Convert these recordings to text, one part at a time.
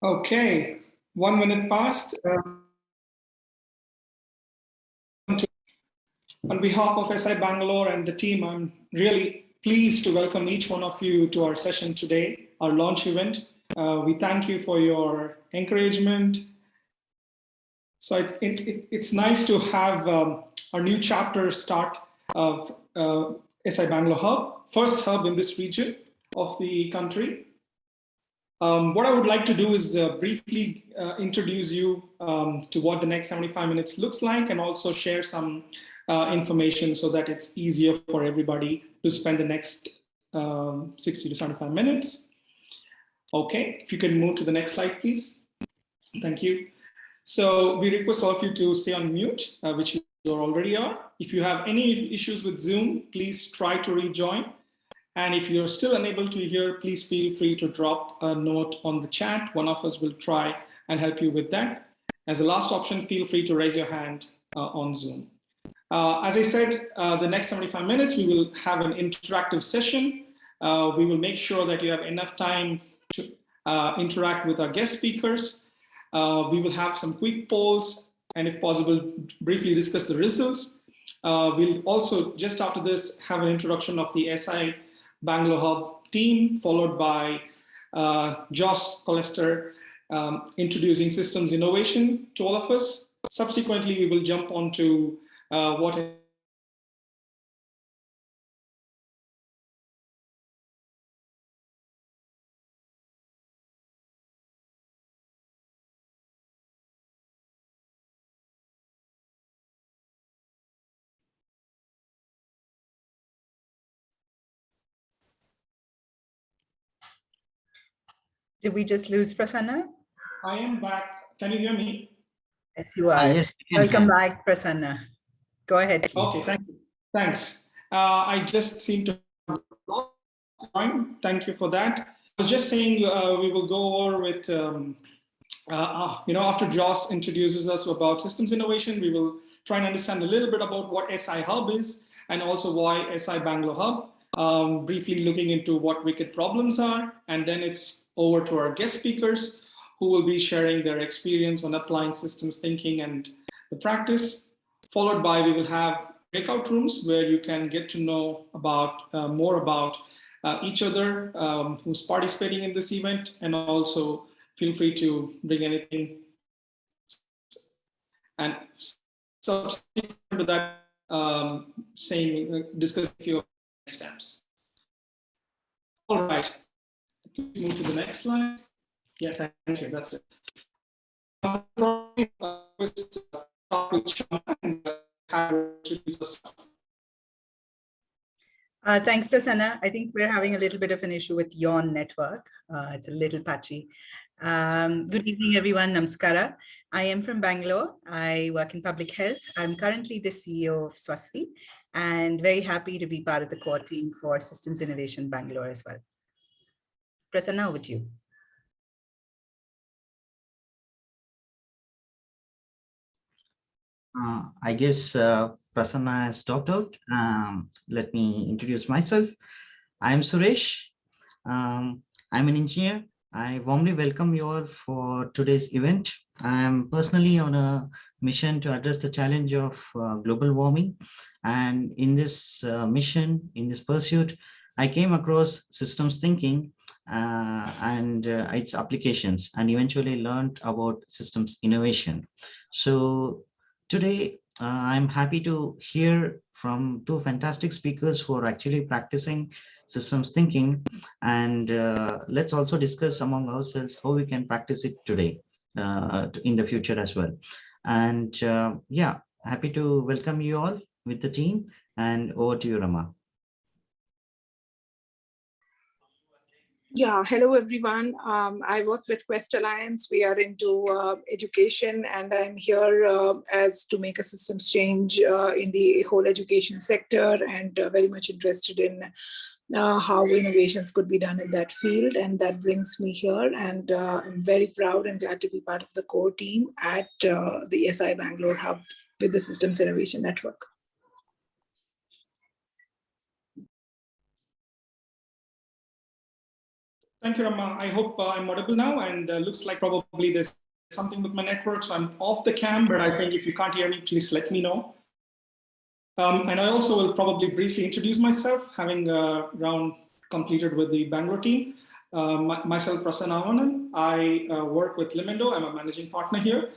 Okay, 1 minute past. On behalf of SI Bangalore and the team, I'm really pleased to welcome each one of you to our session today, our launch event. We thank you for your encouragement. So it's nice to have our new chapter start of SI Bangalore Hub, first hub in this region of the country. What I would like to do is briefly introduce you to what the next 75 minutes looks like, and also share some information so that it's easier for everybody to spend the next 60 to 75 minutes. Okay, if you can move to the next slide, please. Thank you. So we request all of you to stay on mute, which you already are. If you have any issues with Zoom, please try to rejoin. And if you're still unable to hear, please feel free to drop a note on the chat. One of us will try and help you with that. As a last option, feel free to raise your hand on Zoom. As I said, the next 75 minutes, we will have an interactive session. We will make sure that you have enough time to interact with our guest speakers. We will have some quick polls, and if possible, briefly discuss the results. We'll also, just after this, have an introduction of the SI Bangalore Hub team, followed by Josh Colester introducing systems innovation to all of us. Subsequently, we will jump on to what Did we just lose Prasanna? I am back. Can you hear me? Yes, you are. Yes, welcome back, Prasanna. Go ahead, please. Okay, thank you. Thanks. I just seem to have lost time. Thank you for that. I was just saying we will go over with, after Josh introduces us about systems innovation, we will try and understand a little bit about what SI Hub is and also why SI Bangalore Hub, briefly looking into what wicked problems are, and then it's over to our guest speakers who will be sharing their experience on applying systems thinking and the practice. Followed by, we will have breakout rooms where you can get to know about more about each other who's participating in this event, and also feel free to bring anything. And subsequent to that, discuss a few steps. All right, please move to the next slide. Yeah, thank you. That's it. Thanks, Prasanna. I think we're having a little bit of an issue with your network. It's a little patchy. Good evening, everyone. Namaskara. I am from Bangalore. I work in public health. I'm currently the CEO of Swasti, and very happy to be part of the core team for Systems Innovation Bangalore as well. Prasanna, over to you. I guess Prasanna has talked out. Let me introduce myself. I'm Suresh. I'm an engineer. I warmly welcome you all for today's event. I'm personally on a mission to address the challenge of global warming. And in this mission, in this pursuit, I came across systems thinking and its applications, and eventually learned about systems innovation. So today, I'm happy to hear from two fantastic speakers who are actually practicing systems thinking, and let's also discuss among ourselves how we can practice it today in the future as well. And yeah, happy to welcome you all with the team, and over to you, Rama. Yeah, hello everyone. I work with Quest Alliance. We are into education, and I'm here as to make a systems change in the whole education sector, and very much interested in how innovations could be done in that field. And that brings me here, and I'm very proud and glad to be part of the core team at the SI Bangalore Hub with the Systems Innovation Network. Thank you, Rama. I hope I'm audible now, and looks like probably there's something with my network, so I'm off the cam, but I think if you can't hear me, please let me know. And I also will probably briefly introduce myself, having a round completed with the Bangalore team. Myself, Prasanna Avanan. I work with Limendo. I'm a managing partner here.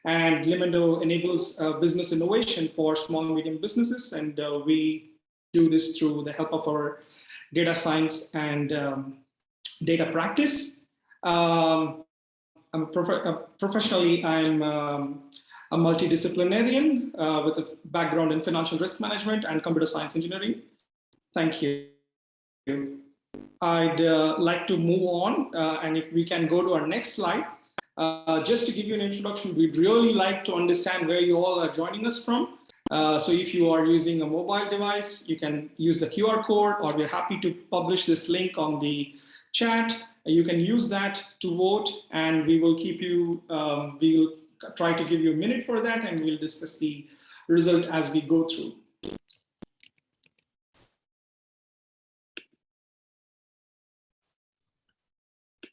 And Limendo enables business innovation for small and medium businesses. And we do this through the help of our data science and data practice. Professionally, I'm a multidisciplinarian with a background in financial risk management and computer science engineering. Thank you. I'd like to move on, and if we can go to our next slide. Just to give you an introduction, we'd really like to understand where you all are joining us from. So if you are using a mobile device, you can use the QR code, or we're happy to publish this link on the chat. You can use that to vote, and we will keep you, we will try to give you a minute for that, and we'll discuss the result as we go through.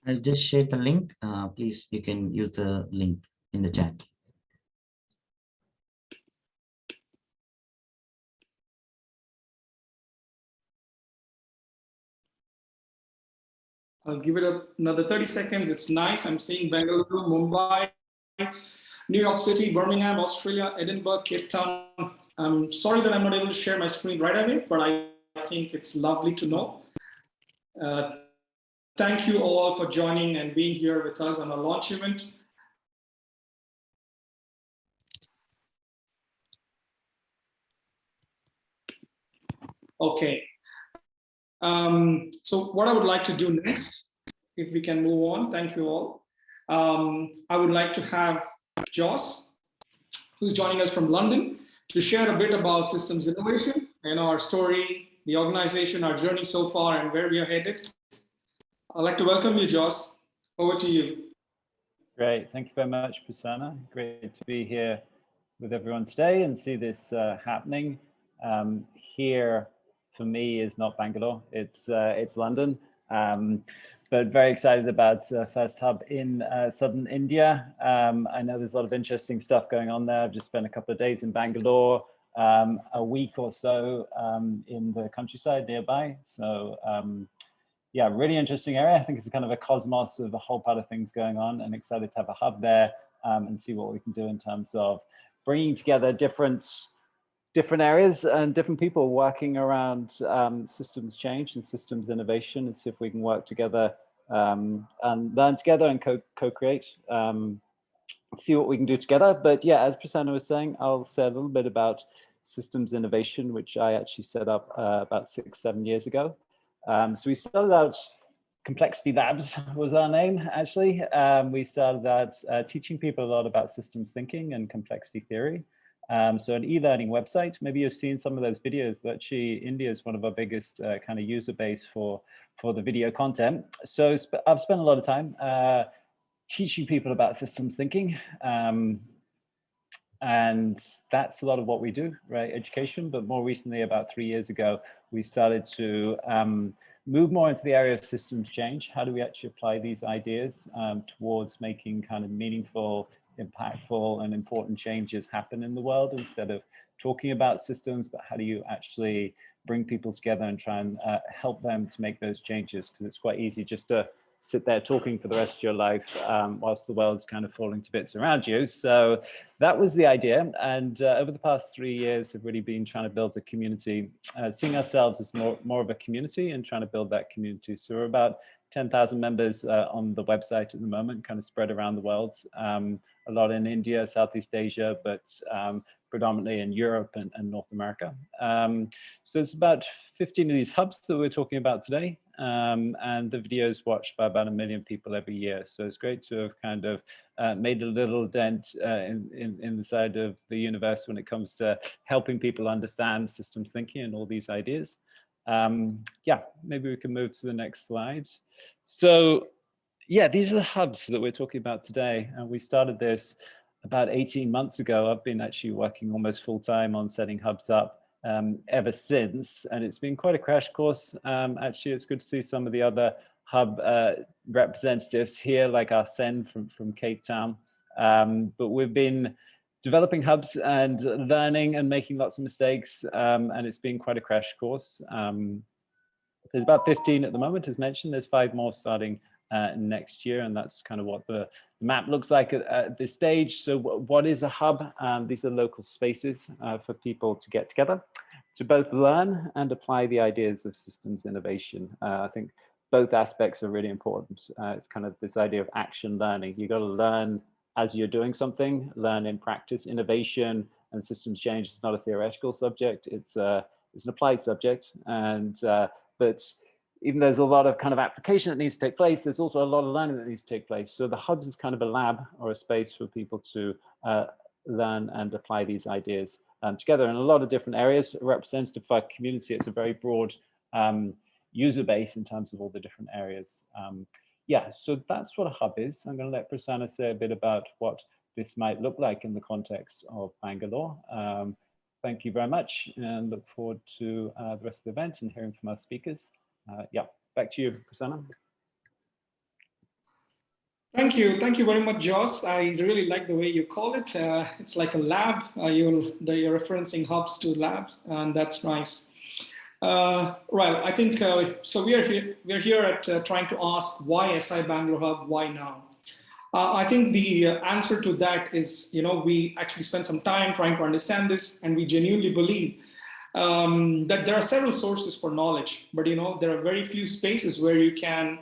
I'll just share the link. Please, you can use the link in the chat. I'll give it another 30 seconds. It's nice. I'm seeing Bangalore, Mumbai, New York City, Birmingham, Australia, Edinburgh, Cape Town. I'm sorry that I'm not able to share my screen right away, but I think it's lovely to know. Thank you all for joining and being here with us on our launch event. Okay. So what I would like to do next, if we can move on, thank you all. I would like to have Joss, who's joining us from London, to share a bit about systems innovation, our story, the organization, our journey so far, and where we are headed. I'd like to welcome you, Joss. Over to you. Great. Thank you very much, Prasanna. Great to be here with everyone today and see this happening. Here, for me, is not Bangalore. It's London. But very excited about first hub in southern India. I know there's a lot of interesting stuff going on there. I've just spent a couple of days in Bangalore, a week or so in the countryside nearby. So yeah, really interesting area. I think it's kind of a cosmos of a whole pile of things going on, and excited to have a hub there and see what we can do in terms of bringing together different areas and different people working around systems change and systems innovation, and see if we can work together and learn together and co-create, see what we can do together. But yeah, as Prasanna was saying, I'll say a little bit about systems innovation, which I actually set up about 6-7 years ago. So we started out, Complexity Labs was our name, actually. We started out teaching people a lot about systems thinking and complexity theory. So an e-learning website, maybe you've seen some of those videos. Actually, India is one of our biggest kind of user base for the video content. So I've spent a lot of time teaching people about systems thinking. And that's a lot of what we do, right? Education. But more recently, about 3 years ago, we started to move more into the area of systems change. How do we actually apply these ideas towards making kind of meaningful, impactful, and important changes happen in the world, instead of talking about systems, but how do you actually bring people together and try and help them to make those changes? Because it's quite easy just to sit there talking for the rest of your life whilst the world's kind of falling to bits around you. So that was the idea. And over the past 3 years, have really been trying to build a community, seeing ourselves as more of a community and trying to build that community. So we're about 10,000 members on the website at the moment, kind of spread around the world. A lot in India, Southeast Asia, but predominantly in Europe and North America. So it's about 15 of these hubs that we're talking about today. And the video is watched by about 1 million people every year. So it's great to have kind of made a little dent in the side of the universe when it comes to helping people understand systems thinking and all these ideas. Yeah, maybe we can move to the next slide. So yeah, these are the hubs that we're talking about today. And we started this about 18 months ago. I've been actually working almost full time on setting hubs up ever since, and it's been quite a crash course. Actually, it's good to see some of the other hub representatives here, like Arsene from Cape Town. But we've been developing hubs and learning and making lots of mistakes, and it's been quite a crash course. There's about 15 at the moment, as mentioned. There's 5 more starting next year, and that's kind of what the map looks like at this stage. So what is a hub? These are local spaces for people to get together to both learn and apply the ideas of systems innovation. I think both aspects are really important. It's kind of this idea of action learning. You got to learn as you're doing something, learn in practice. Innovation and systems change is not a theoretical subject. It's an applied subject. And but even though there's a lot of kind of application that needs to take place, there's also a lot of learning that needs to take place. So the hubs is kind of a lab or a space for people to learn and apply these ideas together in a lot of different areas. Representative of our community, it's a very broad user base in terms of all the different areas. Yeah, so that's what a hub is. I'm going to let Prasanna say a bit about what this might look like in the context of Bangalore. Thank you very much, and look forward to the rest of the event and hearing from our speakers. Yeah, back to you, Prasanna. Thank you very much, Joss. I really like the way you call it. It's like a lab. You're referencing hubs to labs, and that's nice. Right, I think so. We're here at trying to ask why SI Bangalore Hub, why now? I think the answer to that is, we actually spent some time trying to understand this, and we genuinely believe that there are several sources for knowledge, but there are very few spaces where you can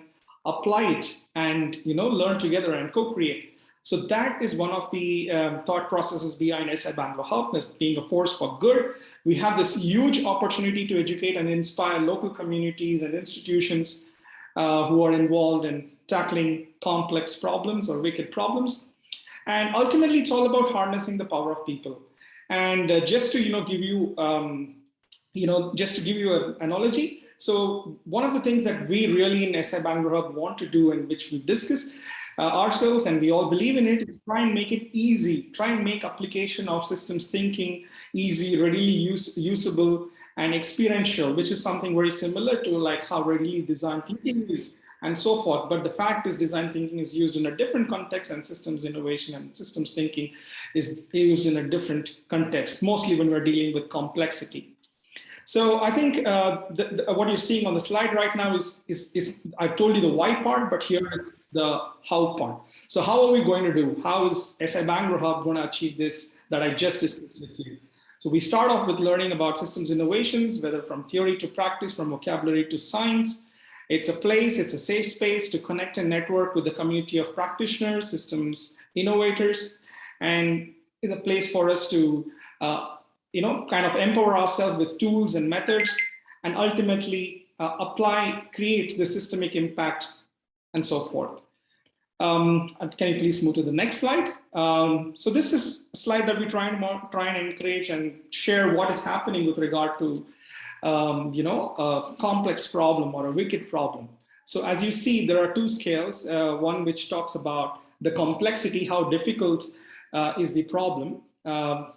apply it and learn together and co-create. So that is one of the thought processes behind SI Bangalore Hub, as being a force for good. We have this huge opportunity to educate and inspire local communities and institutions who are involved in tackling complex problems or wicked problems. And ultimately, it's all about harnessing the power of people. And just to give you, just to give you an analogy. So one of the things that we really in SI Bangalore Hub want to do, and which we've discussed ourselves, and we all believe in it, is try and make it easy, try and make application of systems thinking easy, readily usable, and experiential, which is something very similar to like how readily design thinking is, and so forth. But the fact is, design thinking is used in a different context, and systems innovation and systems thinking is used in a different context, mostly when we're dealing with complexity. So I think what you're seeing on the slide right now is I've told you the why part, but here is the how part. So how are we going to do? How is SI Bangalore Hub going to achieve this that I just discussed with you? So we start off with learning about systems innovations, whether from theory to practice, from vocabulary to science. It's a place, it's a safe space to connect and network with the community of practitioners, systems innovators, and is a place for us to kind of empower ourselves with tools and methods, and ultimately create the systemic impact, and so forth. Can you please move to the next slide? So this is a slide that we try and encourage and share what is happening with regard to a complex problem or a wicked problem. So as you see, there are 2 scales, one which talks about the complexity, how difficult is the problem.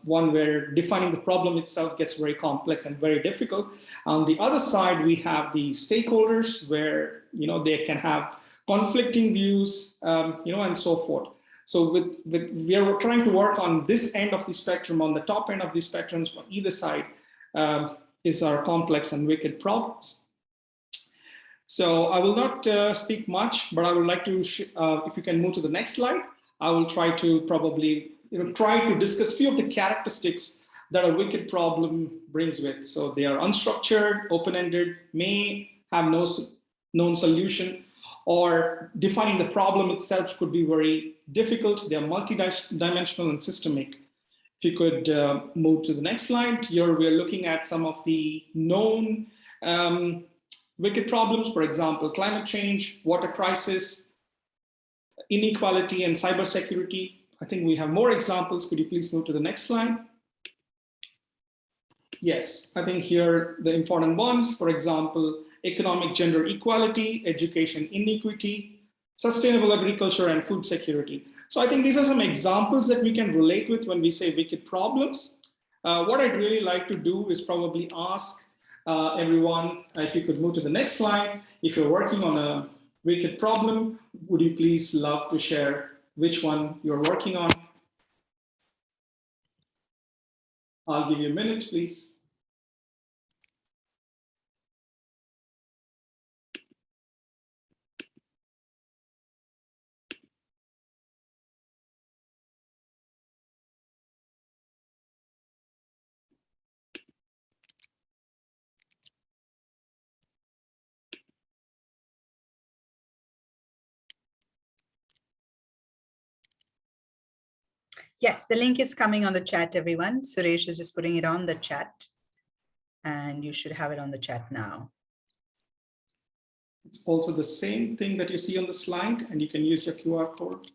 One where defining the problem itself gets very complex and very difficult. On the other side, we have the stakeholders where they can have conflicting views, and so forth. So we are trying to work on this end of the spectrum. On the top end of the spectrum, on either side, is our complex and wicked problems. So I will not speak much, but I would like to, if you can move to the next slide, I will try to probably try to discuss few of the characteristics that a wicked problem brings with. So they are unstructured, open-ended, may have no known solution, or defining the problem itself could be very difficult. They are multidimensional and systemic. If you could move to the next slide. Here we're looking at some of the known wicked problems, for example, climate change, water crisis, inequality, and cybersecurity. I think we have more examples. Could you please move to the next slide? Yes, I think here the important ones, for example, economic gender equality, education inequity, sustainable agriculture, and food security. So I think these are some examples that we can relate with when we say wicked problems. What I'd really like to do is probably ask everyone, if you could move to the next slide, if you're working on a wicked problem. Would you please love to share which one you're working on? I'll give you a minute, please. Yes, the link is coming on the chat, everyone. Suresh is just putting it on the chat, and you should have it on the chat now. It's also the same thing that you see on the slide, and you can use your QR code.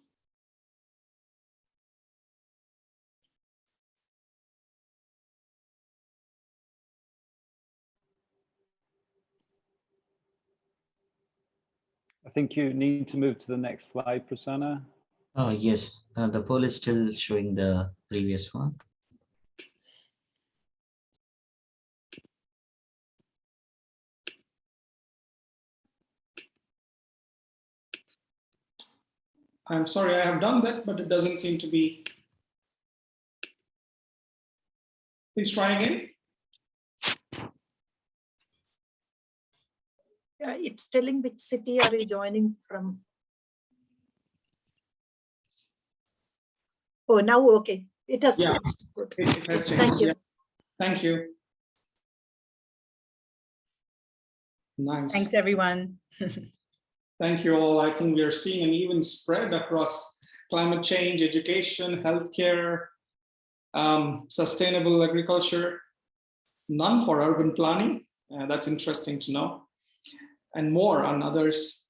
I think you need to move to the next slide, Prasanna. Oh, yes, the poll is still showing the previous one. I'm sorry, I have done that, but it doesn't seem to be. Please try again. It's telling which city are you joining from. Oh, now okay. It has Yeah. changed. Good. It has changed. Thank you. Yeah. Thank you. Nice. Thanks, everyone. Thank you all. I think we are seeing an even spread across climate change, education, healthcare, sustainable agriculture, none for urban planning. That's interesting to know. And more on others.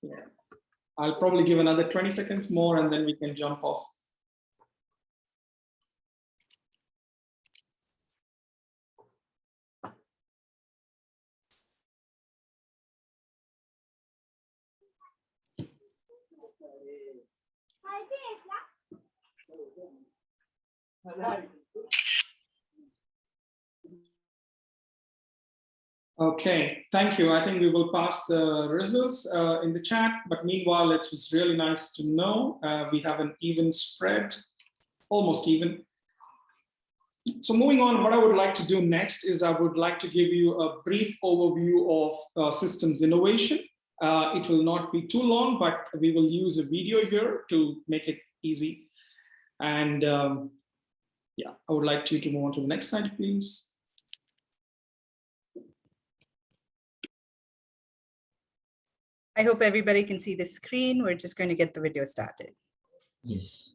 Yeah. I'll probably give another 20 seconds more and then we can jump off. Okay, thank you. I think we will pass the results in the chat, but meanwhile, it was really nice to know we have an even spread, almost even. So moving on, what I would like to do next is I would like to give you a brief overview of systems innovation. It will not be too long, but we will use a video here to make it easy. And yeah, I would like you to move on to the next slide, please. I hope everybody can see the screen. We're just going to get the video started. Yes.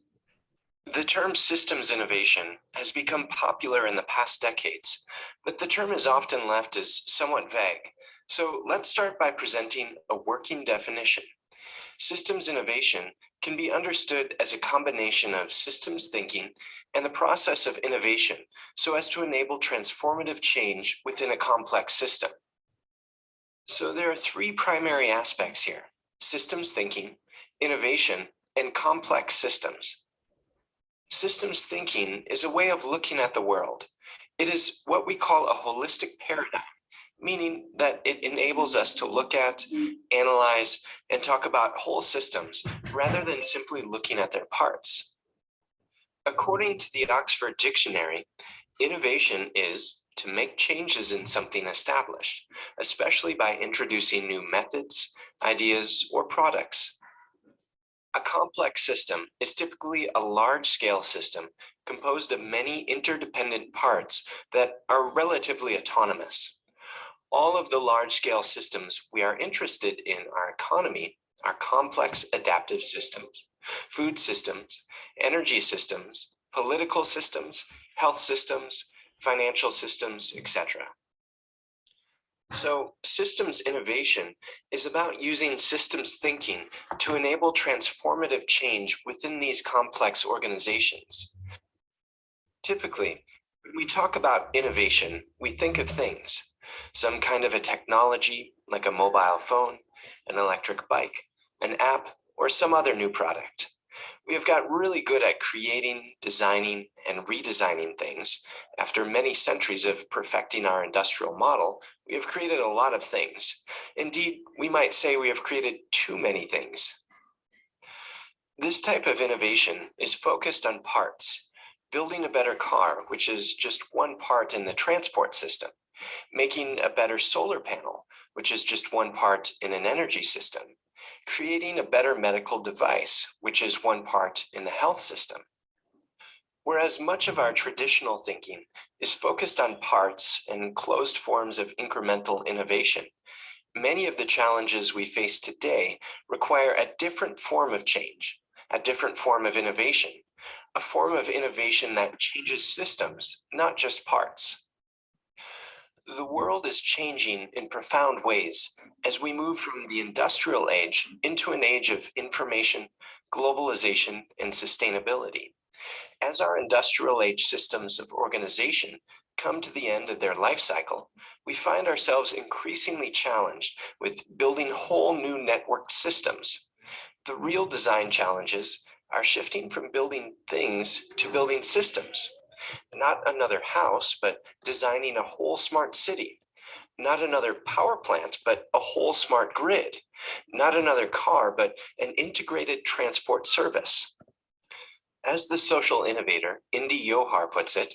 The term systems innovation has become popular in the past decades, but the term is often left as somewhat vague. So let's start by presenting a working definition. Systems innovation can be understood as a combination of systems thinking and the process of innovation so as to enable transformative change within a complex system. So there are three primary aspects here: systems thinking, innovation, and complex systems. Systems thinking is a way of looking at the world. It is what we call a holistic paradigm, meaning that it enables us to look at, analyze, and talk about whole systems rather than simply looking at their parts. According to the Oxford Dictionary, innovation is to make changes in something established, especially by introducing new methods, ideas, or products. A complex system is typically a large-scale system composed of many interdependent parts that are relatively autonomous. All of the large-scale systems we are interested in our economy are complex adaptive systems: food systems, energy systems, political systems, health systems, financial systems, etc. So systems innovation is about using systems thinking to enable transformative change within these complex organizations. Typically, when we talk about innovation, we think of things: some kind of a technology like a mobile phone, an electric bike, an app, or some other new product. We have got really good at creating, designing, and redesigning things. After many centuries of perfecting our industrial model, We have created a lot of things. Indeed, we might say we have created too many things. This type of innovation is focused on parts, building a better car, which is just one part in the transport system, making a better solar panel, which is just one part in an energy system, creating a better medical device, which is one part in the health system. Whereas much of our traditional thinking is focused on parts and closed forms of incremental innovation, many of the challenges we face today require a different form of change, a different form of innovation, a form of innovation that changes systems, not just parts. The world is changing in profound ways as we move from the industrial age into an age of information, globalization, and sustainability. As our industrial age systems of organization come to the end of their life cycle, we find ourselves increasingly challenged with building whole new networked systems. The real design challenges are shifting from building things to building systems. Not another house, but designing a whole smart city. Not another power plant, but a whole smart grid. Not another car, but an integrated transport service. As the social innovator Indy Johar puts it,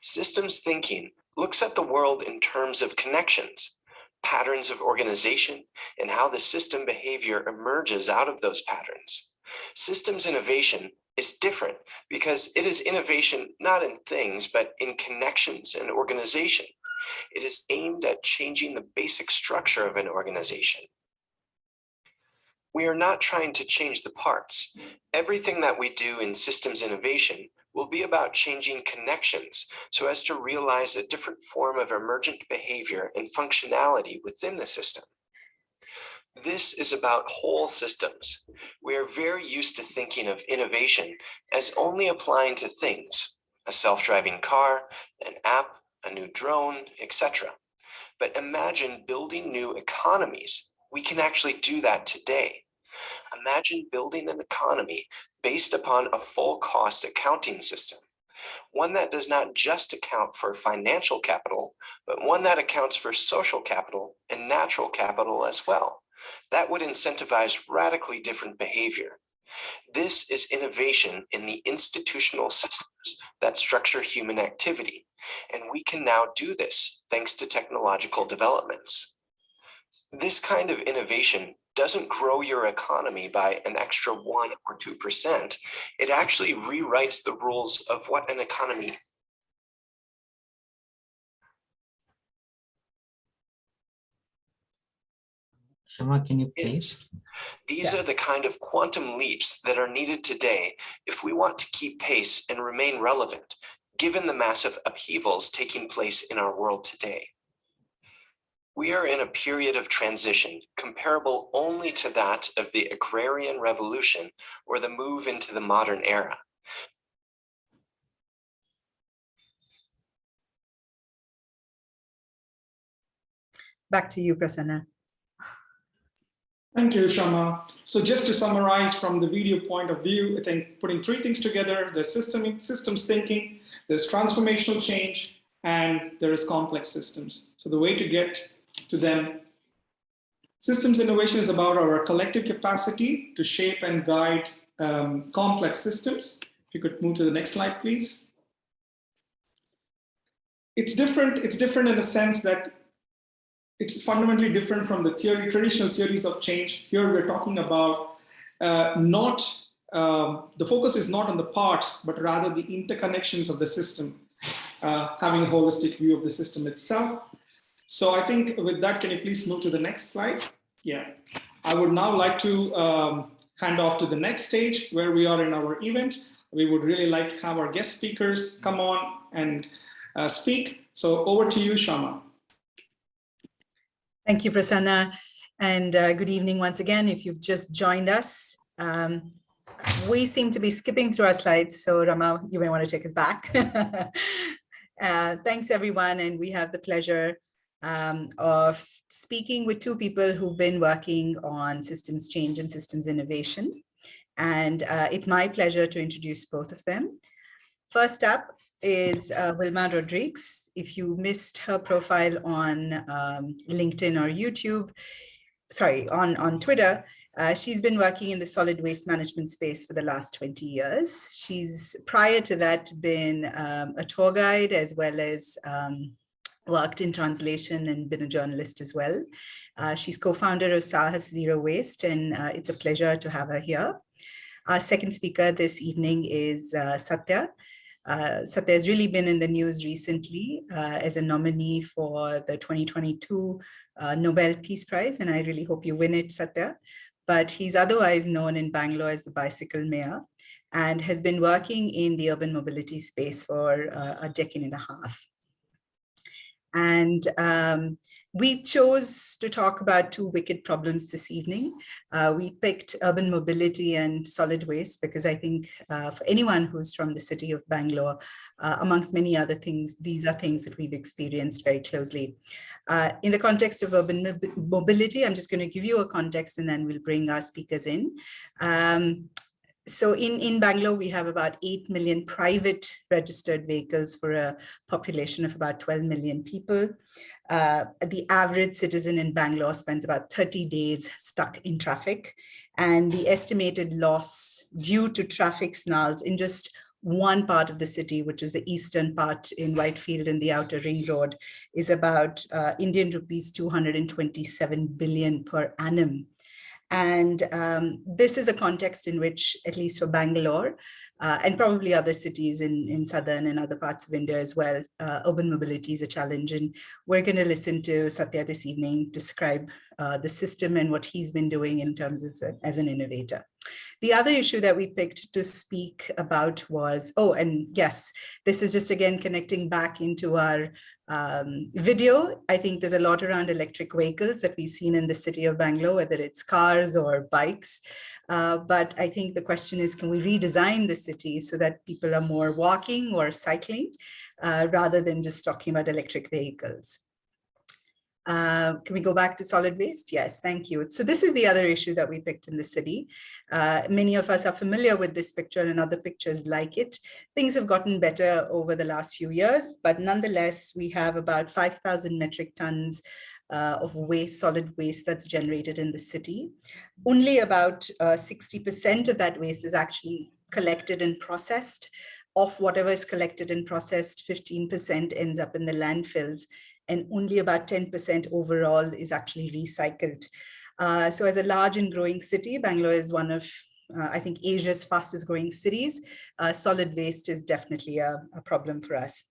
systems thinking looks at the world in terms of connections, patterns of organization, and how the system behavior emerges out of those patterns. Systems innovation is different because it is innovation not in things, but in connections and organization. It is aimed at changing the basic structure of an organization. We are not trying to change the parts. Everything that we do in systems innovation will be about changing connections so as to realize a different form of emergent behavior and functionality within the system. This is about whole systems. We are very used to thinking of innovation as only applying to things, a self-driving car, an app, a new drone, etc. But imagine building new economies. We can actually do that today. Imagine building an economy based upon a full cost accounting system, one that does not just account for financial capital, but one that accounts for social capital and natural capital as well. That would incentivize radically different behavior. This is innovation in the institutional systems that structure human activity, and we can now do this thanks to technological developments. This kind of innovation doesn't grow your economy by an extra 1 or 2%. It actually rewrites the rules of what an economy is. Shama, can you please? These are the kind of quantum leaps that are needed today if we want to keep pace and remain relevant, given the massive upheavals taking place in our world today. We are in a period of transition comparable only to that of the agrarian revolution or the move into the modern era. Back to you, Prasanna. Thank you, Shama. So just to summarize from the video point of view, I think putting three things together, there's systems thinking, there's transformational change, and there is complex systems. So the way to get to them, systems innovation is about our collective capacity to shape and guide complex systems. If you could move to the next slide, please. It's different in the sense that it's fundamentally different from the traditional theories of change. Here we're talking about the focus is not on the parts, but rather the interconnections of the system, having a holistic view of the system itself. So I think with that, can you please move to the next slide? Yeah, I would now like to hand off to the next stage where we are in our event. We would really like to have our guest speakers come on and speak. So over to you, Shama. Thank you, Prasanna, and good evening once again. If you've just joined us, we seem to be skipping through our slides, so Rama, you may want to take us back. Thanks, everyone, and we have the pleasure of speaking with two people who've been working on systems change and systems innovation, and it's my pleasure to introduce both of them. First up is Wilma Rodrigues. If you missed her profile on LinkedIn or YouTube, sorry, on Twitter, she's been working in the solid waste management space for the last 20 years. She's prior to that been a tour guide, as well as worked in translation and been a journalist as well. She's co-founder of Saahas Zero Waste, and it's a pleasure to have her here. Our second speaker this evening is Sathya. Sathya has really been in the news recently as a nominee for the 2022 Nobel Peace Prize, and I really hope you win it, Sathya. But he's otherwise known in Bangalore as the bicycle mayor and has been working in the urban mobility space for a decade and a half. And we chose to talk about two wicked problems this evening. We picked urban mobility and solid waste because I think for anyone who's from the city of Bangalore, amongst many other things, these are things that we've experienced very closely. In the context of urban mobility, I'm just going to give you a context and then we'll bring our speakers in. So in Bangalore, we have about 8 million private registered vehicles for a population of about 12 million people. The average citizen in Bangalore spends about 30 days stuck in traffic. And the estimated loss due to traffic snarls in just one part of the city, which is the eastern part in Whitefield and the outer ring road, is about Indian rupees 227 billion per annum. And this is a context in which, at least for Bangalore, and probably other cities in southern and other parts of India as well, urban mobility is a challenge. And we're going to listen to Sathya this evening describe the system and what he's been doing in terms as an innovator. The other issue that we picked to speak about was, oh, and yes, this is just again connecting back into our video. I think there's a lot around electric vehicles that we've seen in the city of Bangalore, whether it's cars or bikes. But I think the question is, can we redesign the city so that people are more walking or cycling rather than just talking about electric vehicles? Can we go back to solid waste? Yes, thank you. So this is the other issue that we picked in the city. Many of us are familiar with this picture and other pictures like it. Things have gotten better over the last few years, but nonetheless, we have about 5,000 metric tons of waste, solid waste that's generated in the city. Only about 60% of that waste is actually collected and processed. Of whatever is collected and processed, 15% ends up in the landfills, and only about 10% overall is actually recycled. So as a large and growing city, Bangalore is one of, I think, Asia's fastest growing cities. Solid waste is definitely a problem for us.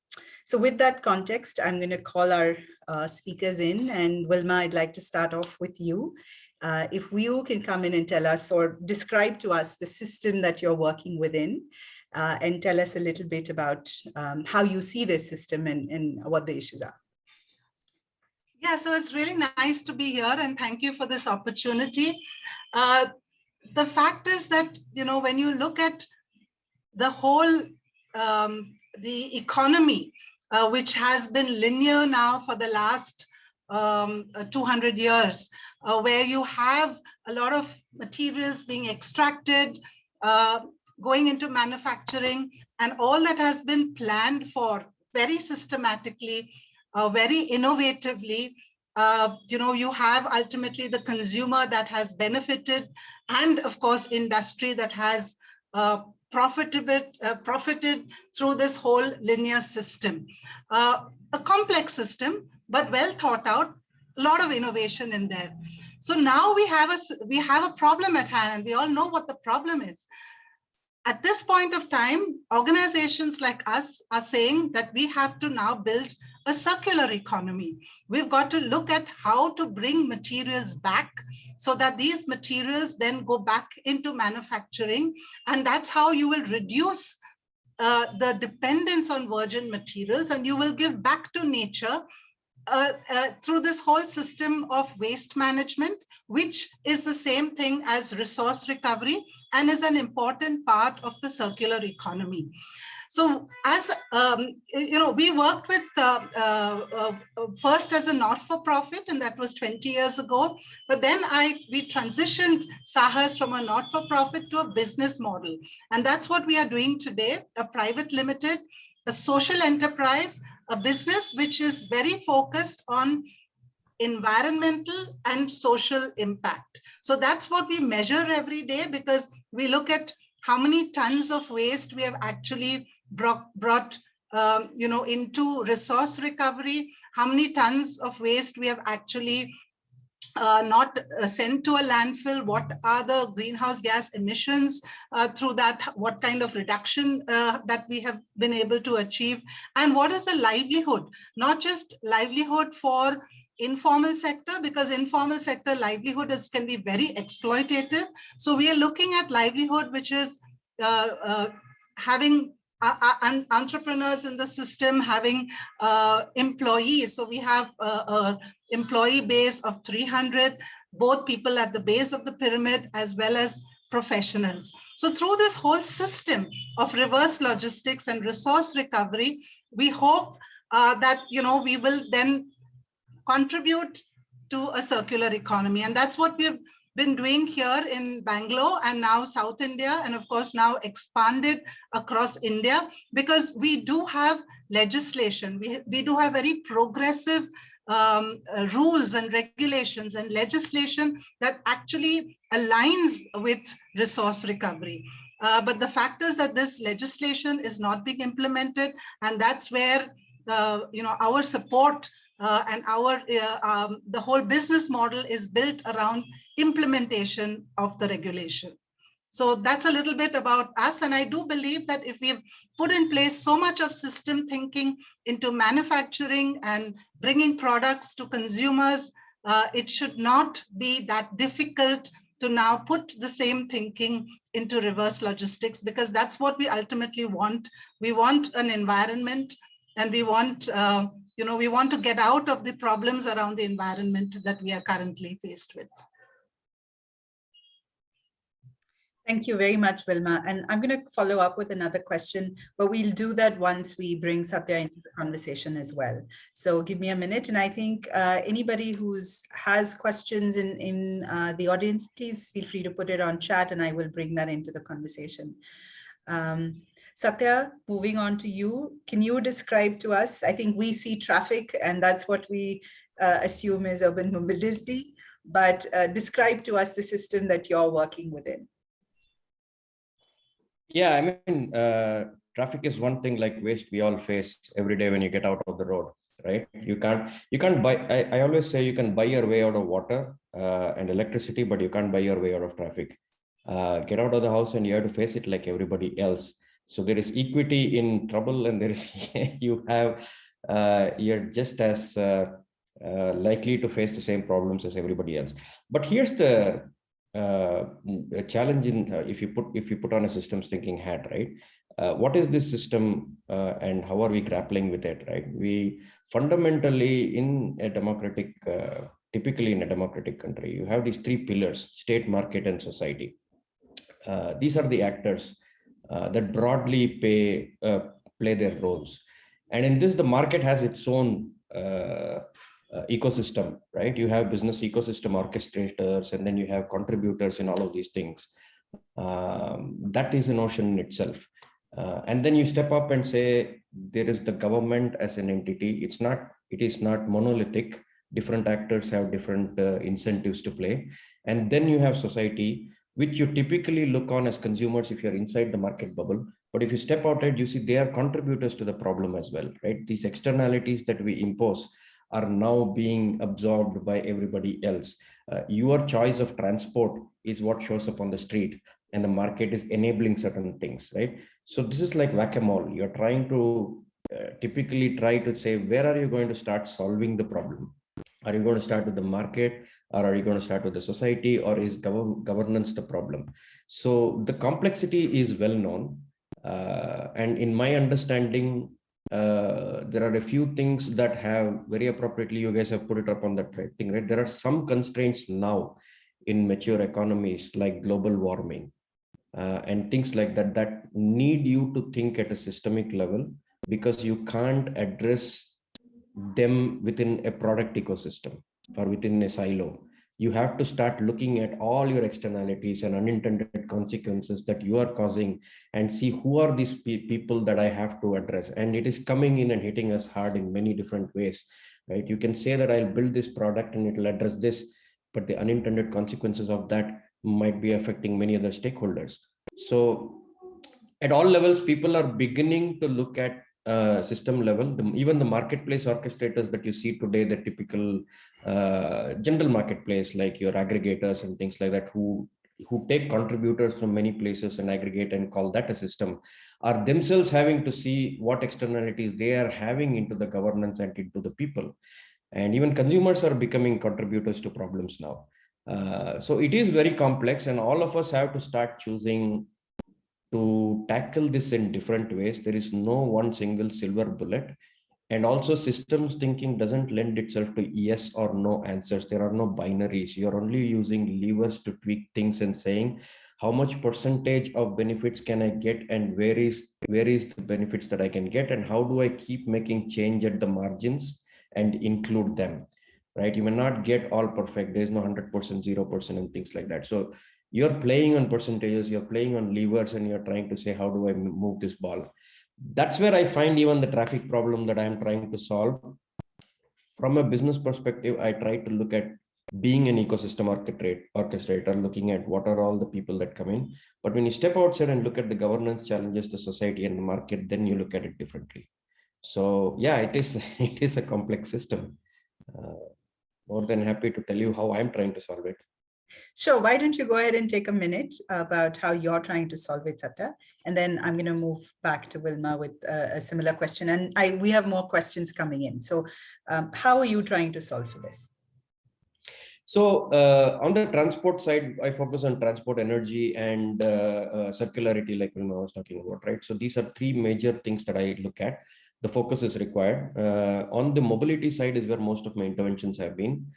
So with that context, I'm going to call our speakers in. And Wilma, I'd like to start off with you. If you can come in and tell us or describe to us the system that you're working within, and tell us a little bit about how you see this system and what the issues are. Yeah, so it's really nice to be here and thank you for this opportunity. The fact is that, you know, when you look at the whole, the economy, which has been linear now for the last 200 years, where you have a lot of materials being extracted, going into manufacturing, and all that has been planned for very systematically, very innovatively. You know, you have ultimately the consumer that has benefited, and of course, industry that has profited through this whole linear system. A complex system, but well thought out, a lot of innovation in there. So now we have a problem at hand, and we all know what the problem is. At this point of time, organizations like us are saying that we have to now build a circular economy. We've got to look at how to bring materials back so that these materials then go back into manufacturing. And that's how you will reduce the dependence on virgin materials, and you will give back to nature through this whole system of waste management, which is the same thing as resource recovery and is an important part of the circular economy. So as we worked with first as a not-for-profit, and that was 20 years ago. But then we transitioned Saahas from a not-for-profit to a business model. And that's what we are doing today, a private limited, a social enterprise, a business which is very focused on environmental and social impact. So that's what we measure every day, because we look at how many tons of waste we have actually brought into resource recovery, how many tons of waste we have actually not sent to a landfill, what are the greenhouse gas emissions through that, what kind of reduction that we have been able to achieve, and what is the livelihood, not just livelihood for informal sector, because informal sector livelihood can be very exploitative. So we are looking at livelihood, which is having entrepreneurs in the system, having employees. So we have an employee base of 300, both people at the base of the pyramid as well as professionals. So through this whole system of reverse logistics and resource recovery, we hope that we will then contribute to a circular economy. And that's what we've been doing here in Bangalore and now South India, and of course now expanded across India, because we do have legislation. We do have very progressive rules and regulations and legislation that actually aligns with resource recovery. But the fact is that this legislation is not being implemented, and that's where our support and the whole business model is built around implementation of the regulation. So that's a little bit about us. And I do believe that if we've put in place so much of system thinking into manufacturing and bringing products to consumers, it should not be that difficult to now put the same thinking into reverse logistics, because that's what we ultimately want. We want an environment, and we want we want to get out of the problems around the environment that we are currently faced with. Thank you very much, Wilma. And I'm going to follow up with another question, but we'll do that once we bring Sathya into the conversation as well. So give me a minute. And I think anybody who has questions in the audience, please feel free to put it on chat, and I will bring that into the conversation. Sathya, moving on to you, can you describe to us, I think we see traffic and that's what we assume is urban mobility, but describe to us the system that you're working within. Yeah, I mean, traffic is one thing, like waste we all face every day when you get out of the road, right? You can't buy, I always say you can buy your way out of water and electricity, but you can't buy your way out of traffic. Get out of the house and you have to face it like everybody else. So there is equity in trouble, and there is you're just as likely to face the same problems as everybody else. But here's the challenge in if you put on a systems thinking hat, right? What is this system and how are we grappling with it, right? We fundamentally in a democratic, typically in a democratic country, you have these three pillars: state, market, and society. These are the actors that broadly play their roles. And in this, the market has its own ecosystem, right? You have business ecosystem orchestrators, and then you have contributors in all of these things. That is an ocean in itself. And then you step up and say, there is the government as an entity. It is not monolithic. Different actors have different incentives to play. And then you have society, which you typically look on as consumers if you're inside the market bubble. But if you step outside, you see they are contributors to the problem as well, right? These externalities that we impose are now being absorbed by everybody else. Your choice of transport is what shows up on the street, and the market is enabling certain things, right? So this is like whack-a-mole. You're trying to typically try to say, where are you going to start solving the problem? Are you going to start with the market, or are you going to start with the society, or is governance the problem? So the complexity is well known. And in my understanding, there are a few things that have very appropriately, you guys have put it up on that thing, right? There are some constraints now in mature economies like global warming, and things like that, that need you to think at a systemic level, because you can't address them within a product ecosystem or within a silo. You have to start looking at all your externalities and unintended consequences that you are causing and see who are these people that I have to address. And it is coming in and hitting us hard in many different ways, right? You can say that I'll build this product and it will address this, but the unintended consequences of that might be affecting many other stakeholders. So at all levels, people are beginning to look at system level. Even the marketplace orchestrators that you see today, the typical general marketplace, like your aggregators and things like that, who take contributors from many places and aggregate and call that a system, are themselves having to see what externalities they are having into the governance and into the people. And even consumers are becoming contributors to problems now. So it is very complex, and all of us have to start choosing to tackle this in different ways. There is no one single silver bullet. And also systems thinking doesn't lend itself to yes or no answers. There are no binaries. You're only using levers to tweak things and saying, how much percentage of benefits can I get, and where is the benefits that I can get, and how do I keep making change at the margins and include them, right? You may not get all perfect. There's no 100%, 0% and things like that. So you're playing on percentages, you're playing on levers, and you're trying to say, how do I move this ball? That's where I find even the traffic problem that I'm trying to solve. From a business perspective, I try to look at being an ecosystem orchestrator, looking at what are all the people that come in. But when you step outside and look at the governance challenges, the society and the market, then you look at it differently. So yeah, it is a complex system. More than happy to tell you how I'm trying to solve it. Sure. Why don't you go ahead and take a minute about how you're trying to solve it, Sathya? And then I'm going to move back to Wilma with a similar question. And we have more questions coming in. So how are you trying to solve for this? So on the transport side, I focus on transport, energy, and circularity, like Wilma was talking about, right? So these are three major things that I look at. The focus is required. On the mobility side is where most of my interventions have been.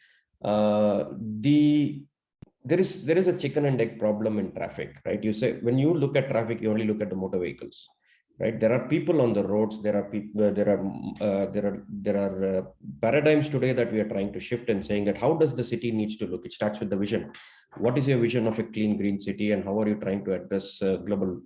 There is a chicken and egg problem in traffic, right? You say, when you look at traffic, you only look at the motor vehicles, right? There are people on the roads. There are people. There are paradigms today that we are trying to shift and saying that how does the city needs to look? It starts with the vision. What is your vision of a clean, green city, and how are you trying to address global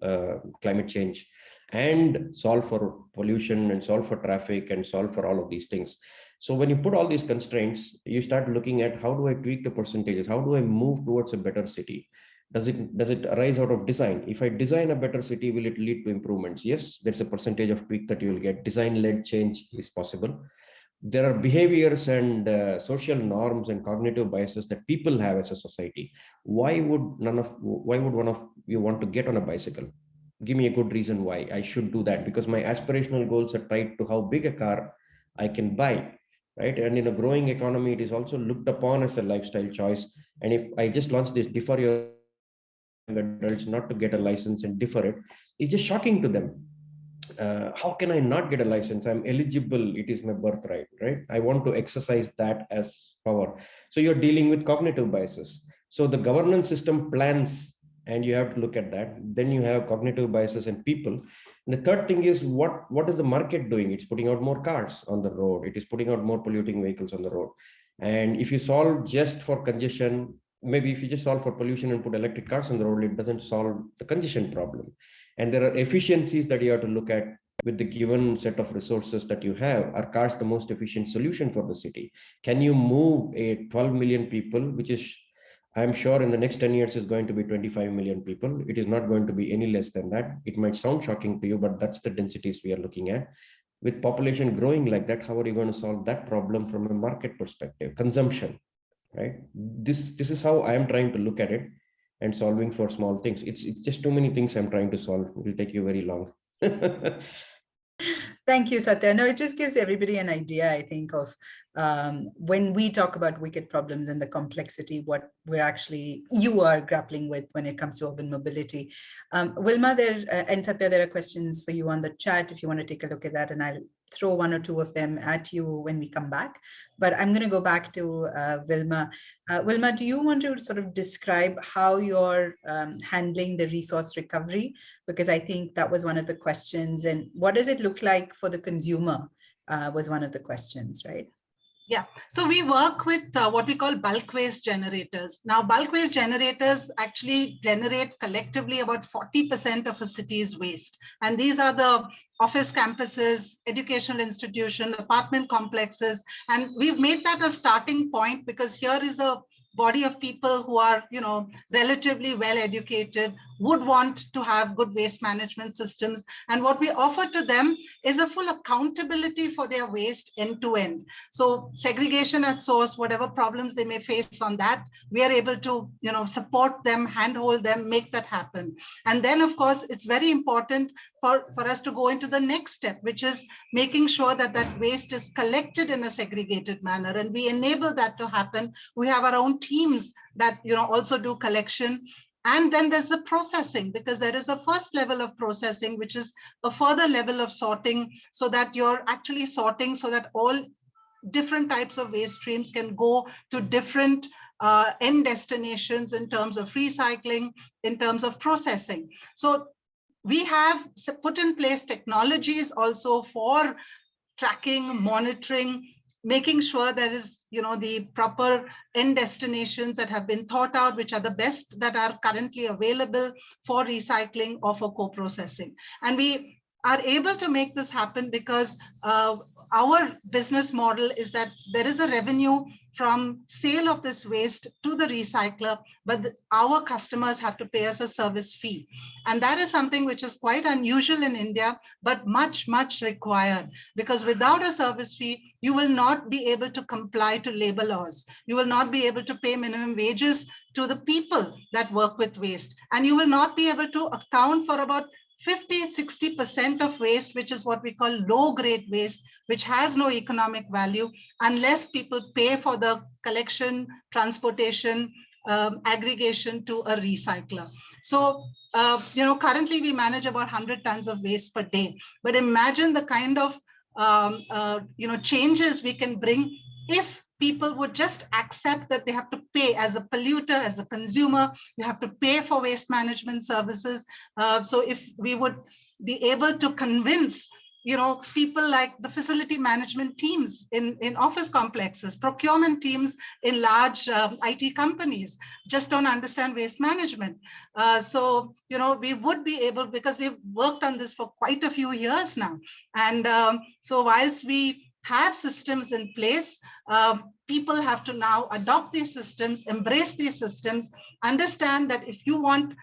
climate change and solve for pollution and solve for traffic and solve for all of these things? So when you put all these constraints, you start looking at how do I tweak the percentages? How do I move towards a better city? Does it arise out of design? If I design a better city, will it lead to improvements? Yes, there's a percentage of tweak that you will get. Design-led change is possible. There are behaviors and social norms and cognitive biases that people have as a society. Why would one of you want to get on a bicycle? Give me a good reason why I should do that, because my aspirational goals are tied to how big a car I can buy. Right. And in a growing economy, it is also looked upon as a lifestyle choice. And if I just launch this defer your adults not to get a license and defer it, it's just shocking to them. How can I not get a license? I'm eligible. It is my birthright, right? I want to exercise that as power. So you're dealing with cognitive biases. So the governance system plans, and you have to look at that. Then you have cognitive biases and people. And the third thing is what is the market doing? It's putting out more cars on the road. It is putting out more polluting vehicles on the road. And if you solve just for congestion, maybe if you just solve for pollution and put electric cars on the road, it doesn't solve the congestion problem. And there are efficiencies that you have to look at with the given set of resources that you have. Are cars the most efficient solution for the city? Can you move a 12 million people, which is, I'm sure in the next 10 years is going to be 25 million people. It is not going to be any less than that. It might sound shocking to you, but that's the densities we are looking at. With population growing like that, how are you going to solve that problem from a market perspective? Consumption, right? This is how I am trying to look at it and solving for small things. It's just too many things I'm trying to solve. It will take you very long. Thank you, Sathya. No, it just gives everybody an idea, I think, of when we talk about wicked problems and the complexity, what you are grappling with when it comes to urban mobility. Wilma and Sathya, there are questions for you on the chat if you want to take a look at that, and I'll throw one or two of them at you when we come back. But I'm going to go back to Wilma. Wilma, do you want to sort of describe how you're handling the resource recovery? Because I think that was one of the questions. And what does it look like for the consumer was one of the questions, right? Yeah, so we work with what we call bulk waste generators. Now, bulk waste generators actually generate collectively about 40% of a city's waste. And these are the office campuses, educational institutions, apartment complexes. And we've made that a starting point because here is a body of people who are, relatively well educated, would want to have good waste management systems. And what we offer to them is a full accountability for their waste end to end. So segregation at source, whatever problems they may face on that, we are able to, support them, handhold them, make that happen. And then, of course, it's very important for us to go into the next step, which is making sure that that waste is collected in a segregated manner. And we enable that to happen. We have our own teams that, also do collection. And then there's the processing, because there is a first level of processing, which is a further level of sorting, so that you're actually sorting so that all different types of waste streams can go to different end destinations in terms of recycling, in terms of processing. So we have put in place technologies also for tracking, monitoring, making sure there is, the proper end destinations that have been thought out, which are the best that are currently available for recycling or for co-processing. And we are able to make this happen because our business model is that there is a revenue from sale of this waste to the recycler, but our customers have to pay us a service fee. And that is something which is quite unusual in India, but much, much required, because without a service fee, you will not be able to comply to labor laws. You will not be able to pay minimum wages to the people that work with waste. And you will not be able to account for about 50–60% of waste, which is what we call low-grade waste, which has no economic value unless people pay for the collection, transportation, aggregation to a recycler. So, currently we manage about 100 tons of waste per day. But imagine the kind of, changes we can bring if people would just accept that they have to pay as a polluter, as a consumer, you have to pay for waste management services. So if we would be able to convince, people like the facility management teams in office complexes, procurement teams in large IT companies just don't understand waste management. So, we would be able, because we've worked on this for quite a few years now. And so whilst we have systems in place, people have to now adopt these systems, embrace these systems, understand that if you want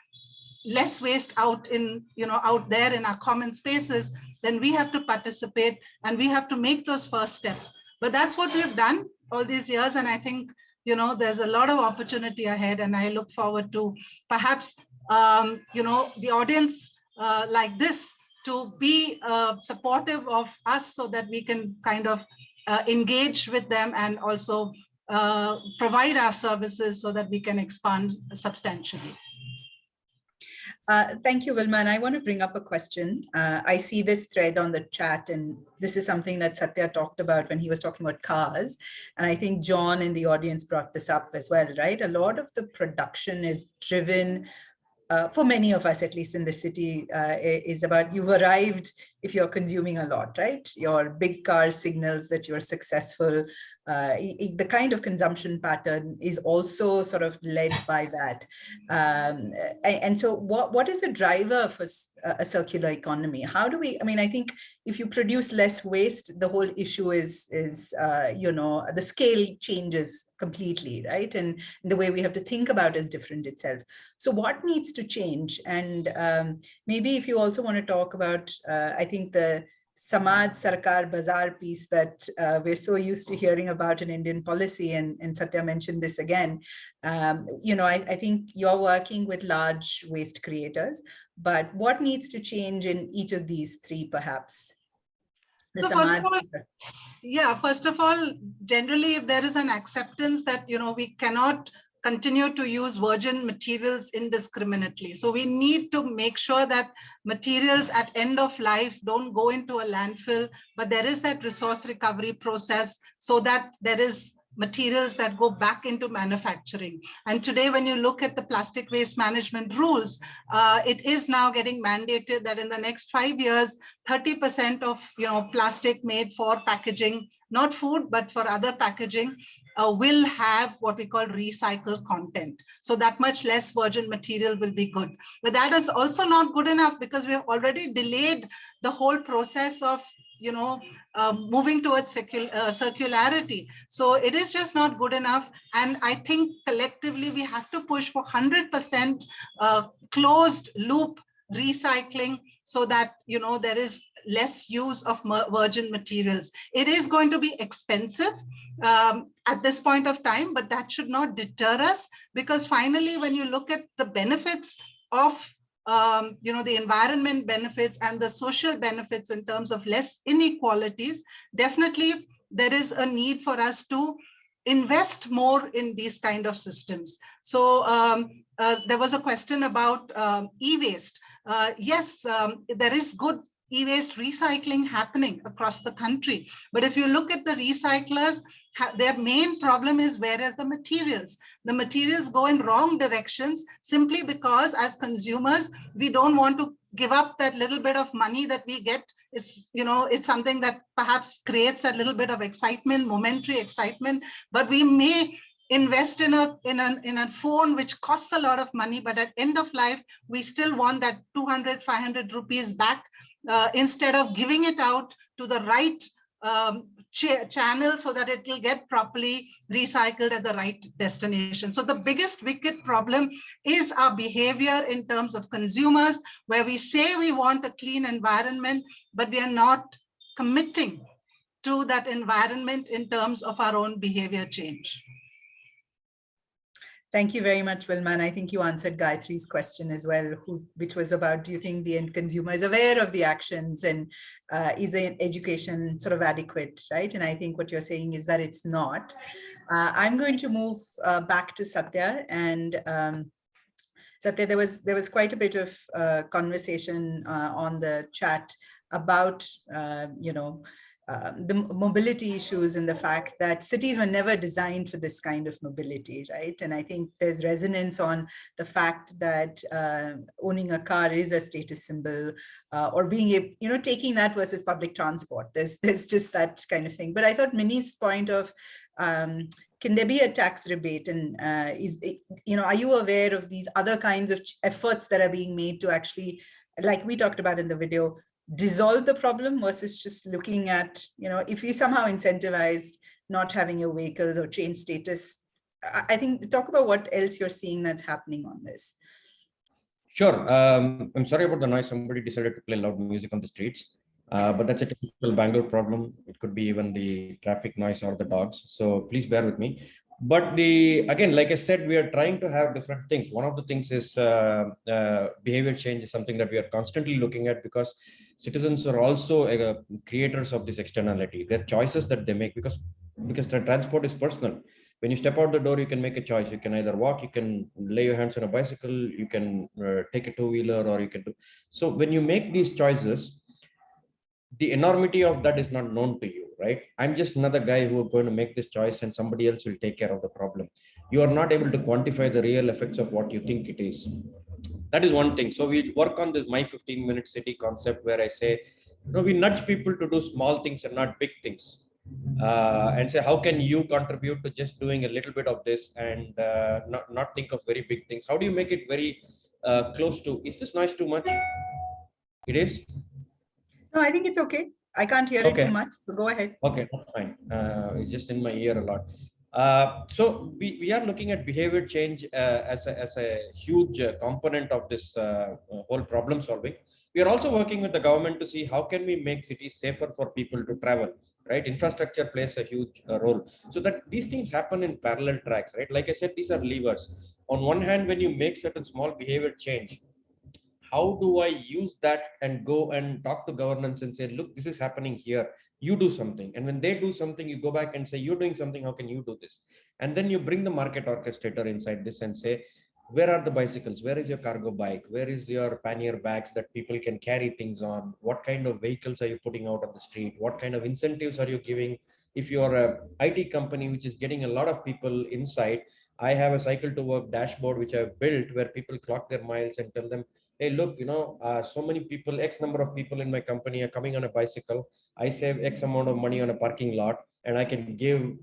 less waste out there in our common spaces, then we have to participate and we have to make those first steps. But that's what we've done all these years. And I think, there's a lot of opportunity ahead, and I look forward to perhaps, the audience like this to be supportive of us so that we can kind of engage with them and also provide our services so that we can expand substantially. Thank you, Wilma. And I want to bring up a question. I see this thread on the chat, and this is something that Sathya talked about when he was talking about cars. And I think John in the audience brought this up as well, right? A lot of the production is driven, for many of us, at least in the city, is about you've arrived if you're consuming a lot, right? Your big car signals that you're successful. The kind of consumption pattern is also sort of led by that. And so what is the driver for a circular economy? How do we, I think if you produce less waste, the whole issue is the scale changes completely, right? And the way we have to think about is different itself. So what needs to change? And maybe if you also want to talk about, I think the Samaj Sarkar Bazaar piece that we're so used to hearing about in Indian policy, and Sathya mentioned this again. I think you're working with large waste creators, but what needs to change in each of these three, perhaps? So first of all, generally, if there is an acceptance that, we cannot continue to use virgin materials indiscriminately. So we need to make sure that materials at end of life don't go into a landfill, but there is that resource recovery process so that there is materials that go back into manufacturing. And today, when you look at the plastic waste management rules, it is now getting mandated that in the next 5 years, 30% of plastic made for packaging, not food, but for other packaging, will have what we call recycled content. So that much less virgin material will be good. But that is also not good enough because we have already delayed the whole process of moving towards circularity. So it is just not good enough. And I think collectively we have to push for 100% closed loop recycling so that there is less use of virgin materials. It is going to be expensive at this point of time, but that should not deter us, because finally, when you look at the benefits of the environment benefits and the social benefits in terms of less inequalities, definitely there is a need for us to invest more in these kind of systems. So there was a question about e-waste. Yes, there is good e-waste recycling happening across the country. But if you look at the recyclers, their main problem is where are the materials? The materials go in wrong directions simply because as consumers, we don't want to give up that little bit of money that we get. It's, it's something that perhaps creates a little bit of excitement, momentary excitement, but we may invest in a phone which costs a lot of money, but at end of life, we still want that 200, 500 rupees back instead of giving it out to the right channel so that it will get properly recycled at the right destination. So the biggest wicked problem is our behavior in terms of consumers, where we say we want a clean environment, but we are not committing to that environment in terms of our own behavior change. Thank you very much, Wilma. And I think you answered Gayatri's question as well, which was about, do you think the end consumer is aware of the actions, and is the education sort of adequate, right? And I think what you're saying is that it's not. I'm going to move back to Sathya. And Sathya, there was quite a bit of conversation on the chat about, the mobility issues and the fact that cities were never designed for this kind of mobility, right? And I think there's resonance on the fact that owning a car is a status symbol, or being able, taking that versus public transport. There's just that kind of thing. But I thought Minnie's point of, can there be a tax rebate? And are you aware of these other kinds of efforts that are being made to actually, like we talked about in the video, dissolve the problem versus just looking at, if we somehow incentivized not having your vehicles or change status? I think talk about what else you're seeing that's happening on this. Sure. I'm sorry about the noise. Somebody decided to play loud music on the streets, but that's a typical Bangalore problem. It could be even the traffic noise or the dogs. So please bear with me. But again, like I said, we are trying to have different things. One of the things is behavior change is something that we are constantly looking at, because citizens are also creators of this externality. Their choices that they make, because the transport is personal. When you step out the door, you can make a choice. You can either walk, you can lay your hands on a bicycle, you can take a two-wheeler, or you can do. So when you make these choices, the enormity of that is not known to you, right? I'm just another guy who are going to make this choice, and somebody else will take care of the problem. You are not able to quantify the real effects of what you think it is. That is one thing. So we work on this my 15-minute city concept, where I say, we nudge people to do small things and not big things. And say, how can you contribute to just doing a little bit of this, and not think of very big things? How do you make it very close to, is this noise too much? It is? No, I think it's okay. I can't hear it too much, so go ahead. Okay, that's fine. It's just in my ear a lot. So we are looking at behavior change as a huge component of this whole problem solving. We are also working with the government to see how can we make cities safer for people to travel, right? Infrastructure plays a huge role. So that these things happen in parallel tracks, right? Like I said, these are levers. On one hand, when you make certain small behavior change, how do I use that and go and talk to governance and say, look, this is happening here, you do something. And when they do something, you go back and say, you're doing something, how can you do this? And then you bring the market orchestrator inside this and say, where are the bicycles? Where is your cargo bike? Where is your pannier bags that people can carry things on? What kind of vehicles are you putting out on the street? What kind of incentives are you giving? If you're a IT company, which is getting a lot of people inside, I have a cycle to work dashboard, which I've built where people clock their miles and tell them, hey, look, so many people, X number of people in my company are coming on a bicycle. I save X amount of money on a parking lot, and I can give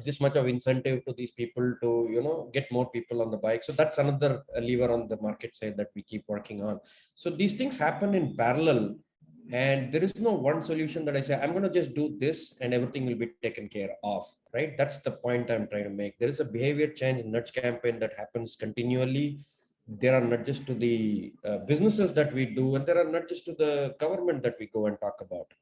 this much of incentive to these people to get more people on the bike. So that's another lever on the market side that we keep working on. So these things happen in parallel, and there is no one solution that I say I'm going to just do this and everything will be taken care of, right? That's the point I'm trying to make. There is a behavior change nudge campaign that happens continually. There are nudges to the businesses that we do, and there are nudges to the government that we go and talk about.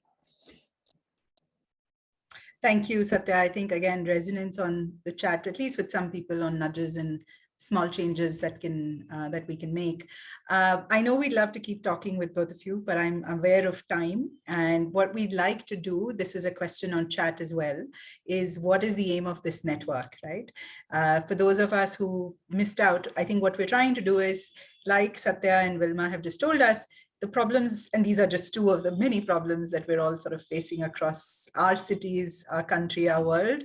Thank you, Sathya. I think, again, resonance on the chat, at least with some people, on nudges and small changes that we can make. I know we'd love to keep talking with both of you, but I'm aware of time. And what we'd like to do, this is a question on chat as well, is what is the aim of this network, right? For those of us who missed out, I think what we're trying to do is, like Sathya and Wilma have just told us, the problems, and these are just two of the many problems that we're all sort of facing across our cities, our country, our world.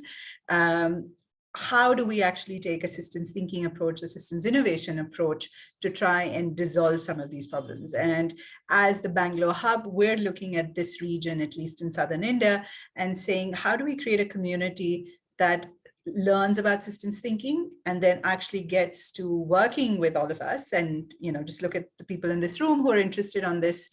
How do we actually take a systems thinking approach, a systems innovation approach to try and dissolve some of these problems? And as the Bangalore hub, we're looking at this region, at least in southern India, and saying, how do we create a community that learns about systems thinking and then actually gets to working with all of us? And just look at the people in this room who are interested on this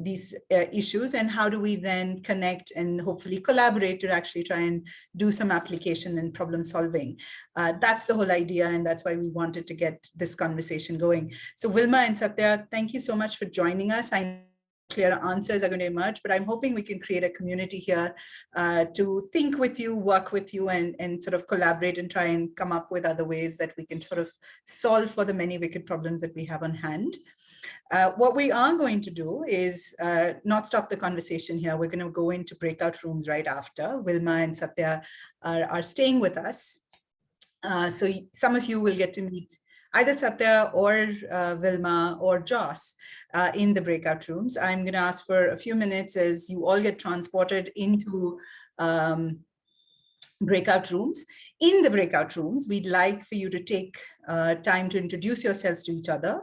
these issues, and how do we then connect and hopefully collaborate to actually try and do some application and problem solving. That's the whole idea, and that's why we wanted to get this conversation going. So Wilma and Sathya, thank you so much for joining us. I know clear answers are going to emerge, but I'm hoping we can create a community here to think with you, work with you, and sort of collaborate and try and come up with other ways that we can sort of solve for the many wicked problems that we have on hand. What we are going to do is not stop the conversation here. We're going to go into breakout rooms right after. Wilma and Sathya are staying with us. So some of you will get to meet either Sathya or Wilma or Joss in the breakout rooms. I'm going to ask for a few minutes as you all get transported into breakout rooms. In the breakout rooms, we'd like for you to take time to introduce yourselves to each other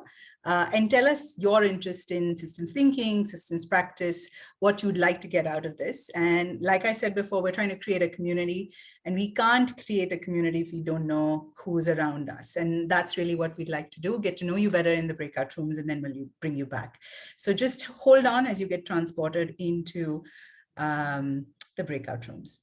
and tell us your interest in systems thinking, systems practice, what you'd like to get out of this. And like I said before, we're trying to create a community, and we can't create a community if we don't know who's around us. And that's really what we'd like to do, get to know you better in the breakout rooms, and then we'll bring you back. So just hold on as you get transported into the breakout rooms.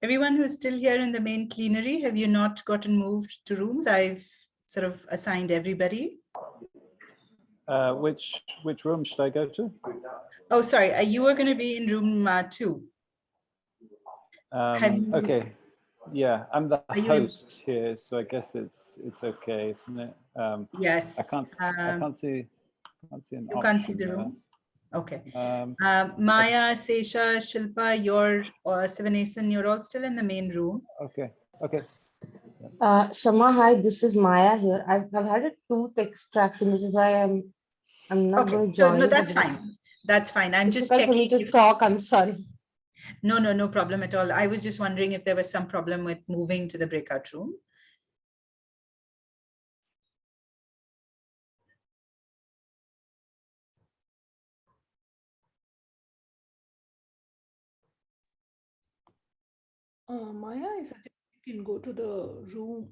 Everyone who's still here in the main plenary, have you not gotten moved to rooms? I've sort of assigned everybody. Which room should I go to? Oh, sorry, you were going to be in room 2. Okay, yeah, I'm the Are you host here, so I guess it's okay, isn't it? Yes. I can't see an You can't see option the there. rooms? Okay. Maya, Sesha, Shilpa, you're Sivanasan, you're all still in the main room. Okay, okay. Shama, hi, this is Maya here. I've had a tooth extraction, which is why I'm not going to So join. no, that's fine. That's fine. I'm just difficult checking. for me to talk. I'm sorry. No problem at all. I was just wondering if there was some problem with moving to the breakout room. Maya, I suggest you can go to the room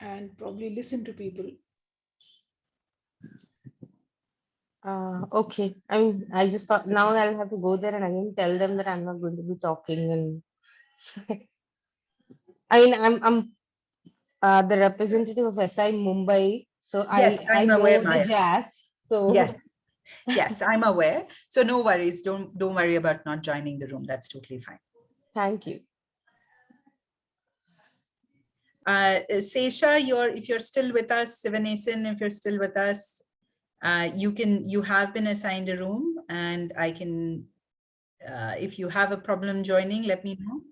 and probably listen to people. Okay. I mean, I just thought now I'll have to go there and again tell them that I'm not going to be talking. And I mean, I'm the representative of SI Mumbai, so Yes, I I'm know aware, the Maya. jazz. So Yes, I'm aware. So no worries. Don't worry about not joining the room. That's totally fine. Thank you. Sesha, if you're still with us, Sivanasan, if you're still with us, you have been assigned a room, and I can, if you have a problem joining, let me know.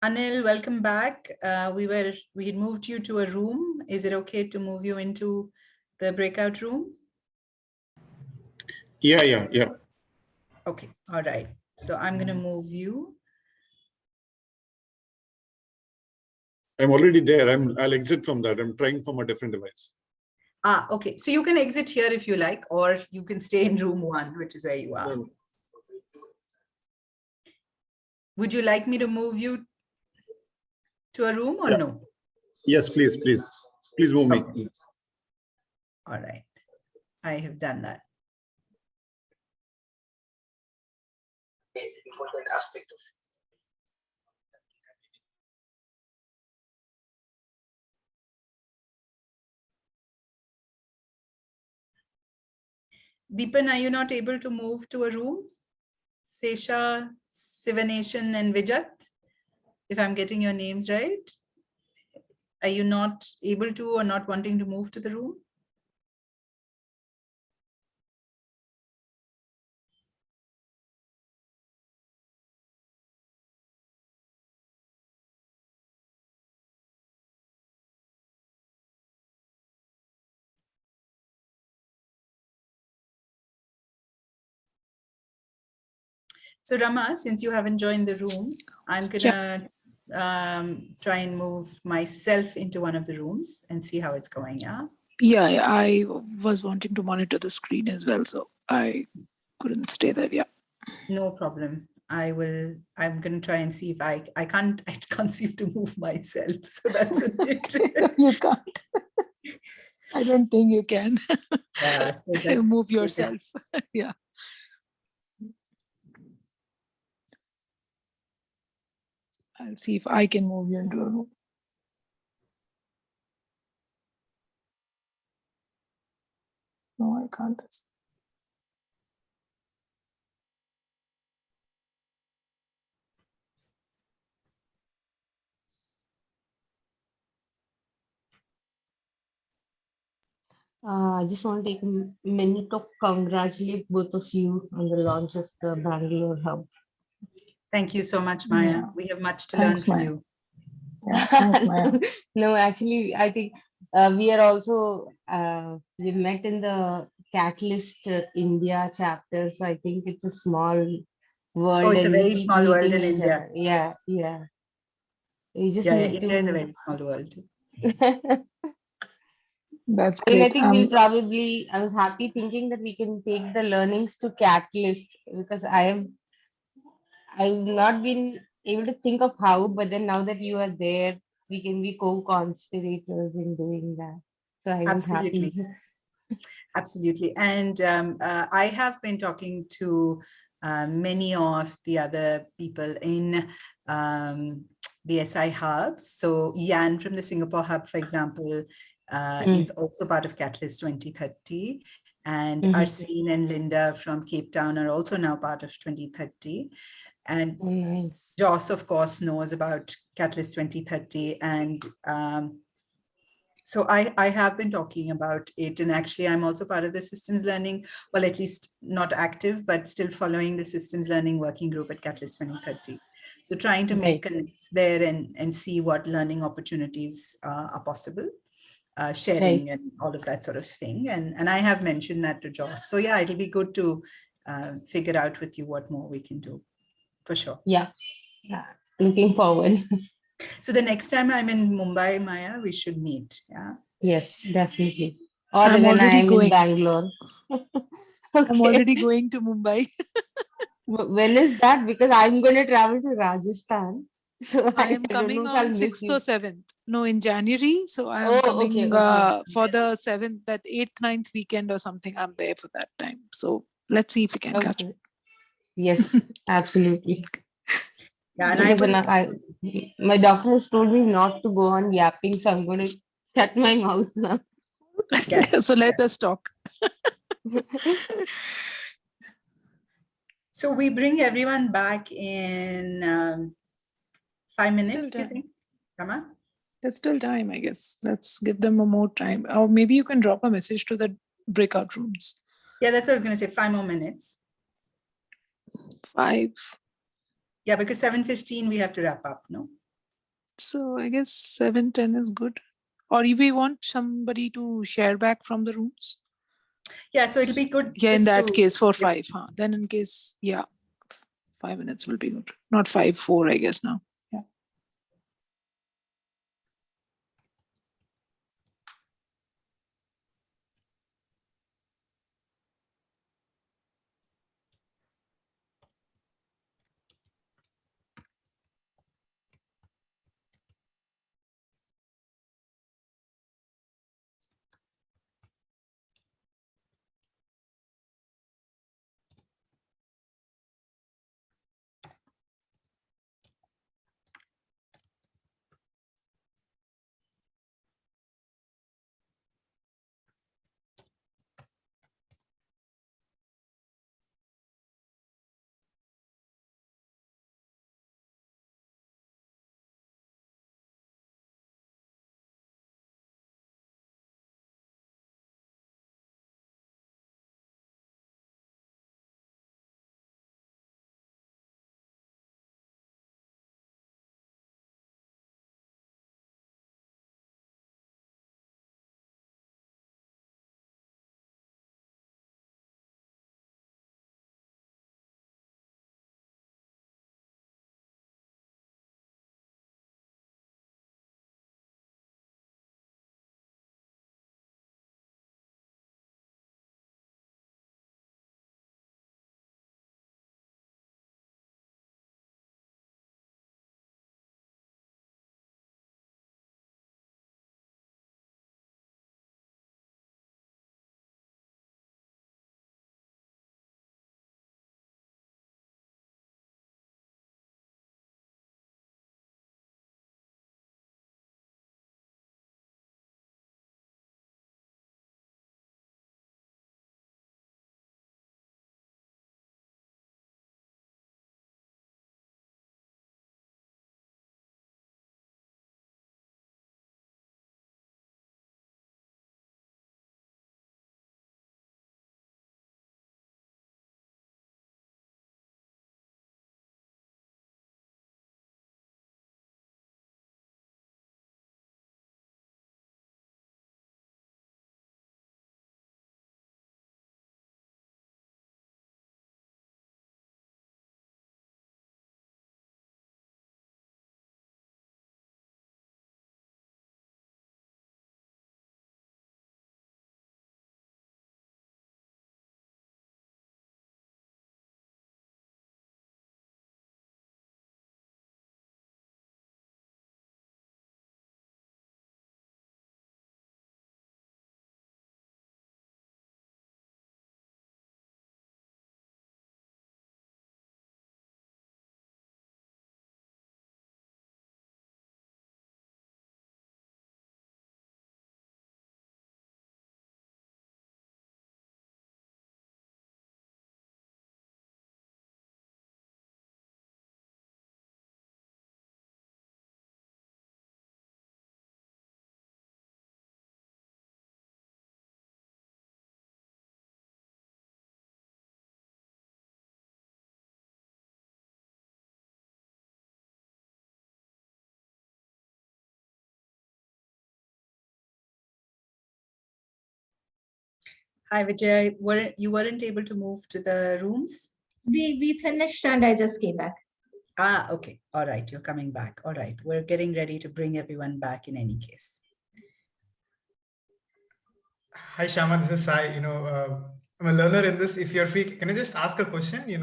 Anil, welcome back. We had moved you to a room. Is it okay to move you into the breakout room? Yeah. Okay, all right. So I'm going to move you. I'm already there. I'll exit from that. I'm trying from a different device. Okay. So you can exit here if you like, or you can stay in room 1, which is where you are. Would you like me to move you to a room or no? Yes, please move me. All right. I have done that. Important aspect of Deepan, are you not able to move to a room? Sesha, Sivanation, and Vijat, if I'm getting your names right. Are you not able to or not wanting to move to the room? So Rama, since you haven't joined the room, I'm gonna try and move myself into one of the rooms and see how it's going. Yeah, I was wanting to monitor the screen as well, so I couldn't stay there. Yeah. No problem. I'm gonna try and see if I can't seem to move myself. So that's it. You can't. I don't think you can. Yeah, so move yourself. Yeah. I'll see if I can move you into a room. No, I can't. I just want to take a minute to congratulate both of you on the launch of the Bangalore hub. Thank you so much, Maya. Yeah. We have much to learn from you. Yeah, thanks, Maya. No, actually, I think we are also, we met in the Catalyst India chapter. So I think it's a small world. Oh, it's and a very small world in India. Yeah. We just need India is a very small world. That's I mean, great. I think we'll probably, I was happy thinking that we can take the learnings to Catalyst, because I've not been able to think of how, but then now that you are there, we can be co-conspirators in doing that. So I was happy. Absolutely. And I have been talking to many of the other people in the SI hubs. So Yan from the Singapore hub, for example, is also part of Catalyst 2030. And Arsene and Linda from Cape Town are also now part of 2030. And nice. Joss, of course, knows about Catalyst 2030. And so I have been talking about it, and actually I'm also part of the systems learning, well, at least not active, but still following the systems learning working group at Catalyst 2030. So trying to make connects there and see what learning opportunities are possible, sharing and all of that sort of thing. And I have mentioned that to Joss. So yeah, it'll be good to figure out with you what more we can do, for sure. Yeah, looking forward. So the next time I'm in Mumbai, Maya, we should meet. Yeah. Yes, definitely. Or when I am in Bangalore. I'm already going to Mumbai. When is that? Because I'm going to travel to Rajasthan. So I am coming on 6th or 7th. No, in January. So I am coming for the 7th, that 8th, 9th weekend or something. I'm there for that time. So let's see if we can catch up. Yes, absolutely. Yeah, and my doctor has told me not to go on yapping, so I'm going to shut my mouth now. Yes. So let us talk. So we bring everyone back in 5 minutes, you think, Rama? There's still time, I guess. Let's give them more time. Or maybe you can drop a message to the breakout rooms. Yeah, that's what I was going to say. 5 more minutes. 5. Yeah, because 7:15 we have to wrap up, no? So I guess 7:10 is good. Or if we want somebody to share back from the rooms. Yeah, so it'll be good. Yeah, in that case for 5. Then in case, 5 minutes will be good. Not 5, 4, I guess now. Hi, Vijay. You weren't able to move to the rooms? We finished and I just came back. Ah, okay. All right. You're coming back. All right. We're getting ready to bring everyone back in any case. Hi, Shama. This is Sai. I'm a learner in this. If you're free, can I just ask a question? Yeah,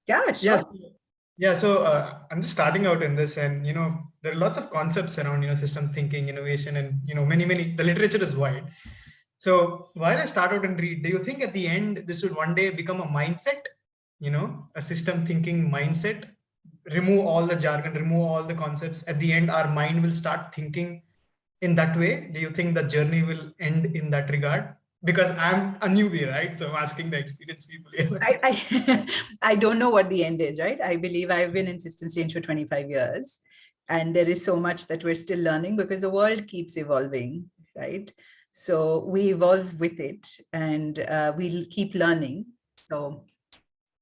sure. Yes. Yeah. So I'm just starting out in this, and there are lots of concepts around systems thinking, innovation, and many. The literature is wide. So while I start out and read, do you think at the end this would one day become a mindset? A system thinking mindset. Remove all the jargon, remove all the concepts. At the end, our mind will start thinking in that way. Do you think the journey will end in that regard? Because I'm a newbie, right? So I'm asking the experienced people here. I don't know what the end is, right? I believe I've been in systems change for 25 years, and there is so much that we're still learning because the world keeps evolving, right? So we evolve with it, and we'll keep learning. So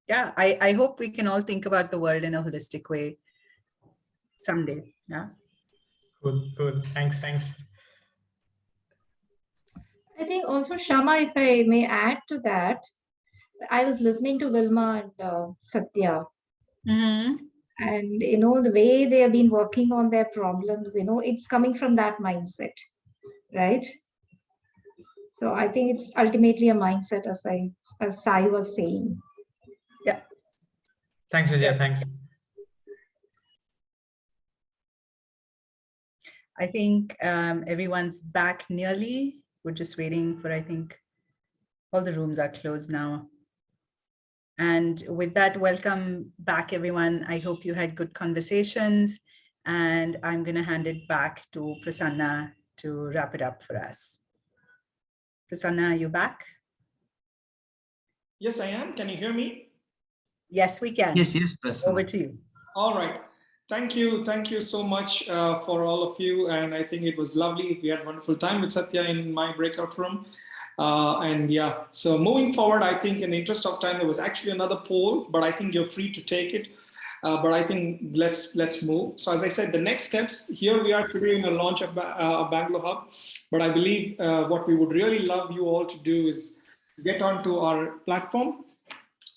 yeah, I hope we can all think about the world in a holistic way someday. Yeah. Cool. Thanks. I think also, Shama, if I may add to that, I was listening to Wilma and Sathya. Mm-hmm. And, the way they have been working on their problems, it's coming from that mindset, right? So I think it's ultimately a mindset, as Sai was saying. Yeah. Thanks, Vijaya. Thanks. I think everyone's back nearly. We're just waiting for, I think, all the rooms are closed now. And with that, welcome back, everyone. I hope you had good conversations. And I'm going to hand it back to Prasanna to wrap it up for us. Prasanna, are you back? Yes, I am. Can you hear me? Yes, we can. Yes, Prasanna. Over to you. All right. Thank you so much for all of you. And I think it was lovely. We had a wonderful time with Sathya in my breakout room. And yeah, so moving forward, I think in the interest of time, there was actually another poll, but I think you're free to take it. But I think let's move. So as I said, the next steps, here we are today in the launch of Bangalore Hub. But I believe what we would really love you all to do is get onto our platform,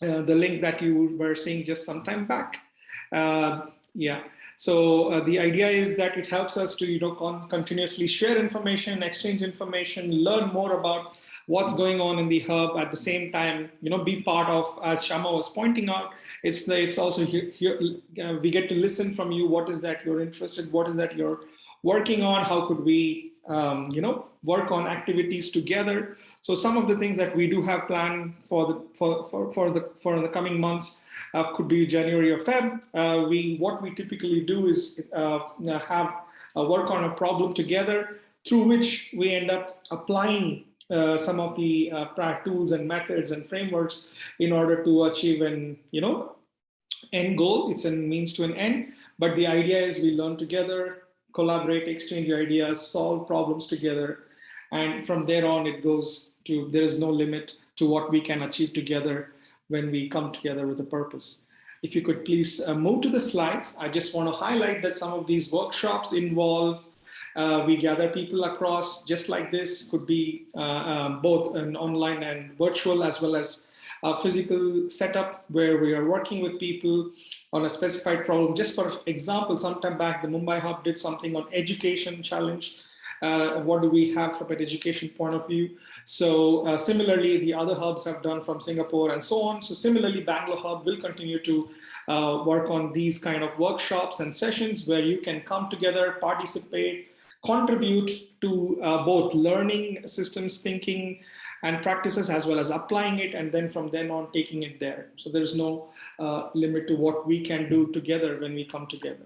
the link that you were seeing just some time back. Yeah. So the idea is that it helps us to continuously share information, exchange information, learn more about what's going on in the hub. At the same time, be part of, as Shama was pointing out, it's also here we get to listen from you. What is that you're interested? What is that you're working on? How could we work on activities together? So some of the things that we do have planned for the coming months could be January or Feb. What we typically do is have work on a problem together, through which we end up applying some of the tools and methods and frameworks in order to achieve an end goal. It's a means to an end, but the idea is we learn together, collaborate, exchange ideas, solve problems together. And from there on, it goes to, there is no limit to what we can achieve together when we come together with a purpose. If you could please move to the slides. I just want to highlight that some of these workshops involve, we gather people across, just like this, could be both an online and virtual, as well as a physical setup where we are working with people on a specified problem. Just for example, sometime back, the Mumbai Hub did something on education challenge. What do we have from an education point of view? So similarly, the other hubs have done from Singapore and so on. So similarly, Bangalore Hub will continue to work on these kind of workshops and sessions where you can come together, participate, contribute to both learning systems thinking and practices, as well as applying it, and then from then on taking it there. So there's no limit to what we can do together when we come together.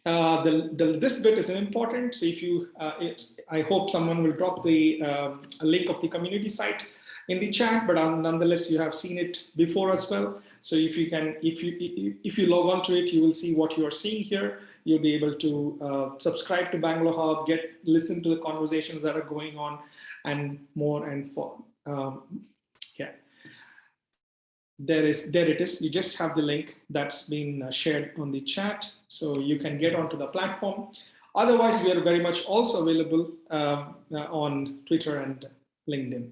This bit is important. So if you, I hope someone will drop the link of the community site in the chat, but nonetheless, you have seen it before as well. So if you can, if you log on to it, you will see what you are seeing here. You'll be able to subscribe to Bangalore Hub, listen to the conversations that are going on, and more and for. Yeah. There it is. You just have the link that's been shared on the chat, so you can get onto the platform. Otherwise, we are very much also available on Twitter and LinkedIn.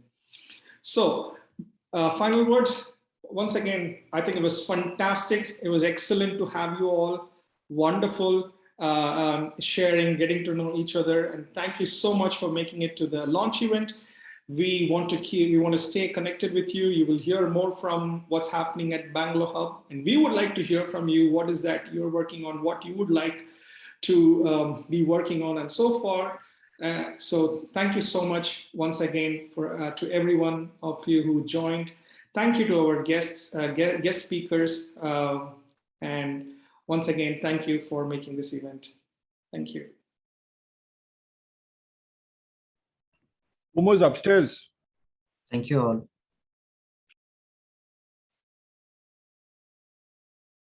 So final words. Once again, I think it was fantastic. It was excellent to have you all. Wonderful sharing, getting to know each other. And thank you so much for making it to the launch event. We want to stay connected with you. You will hear more from what's happening at Bangalore Hub. And we would like to hear from you. What is that you're working on? What you would like to be working on and so far. So thank you so much once again to every one of you who joined. Thank you to our guests, guest speakers. And once again, thank you for making this event. Thank you. Momo's upstairs. Thank you all.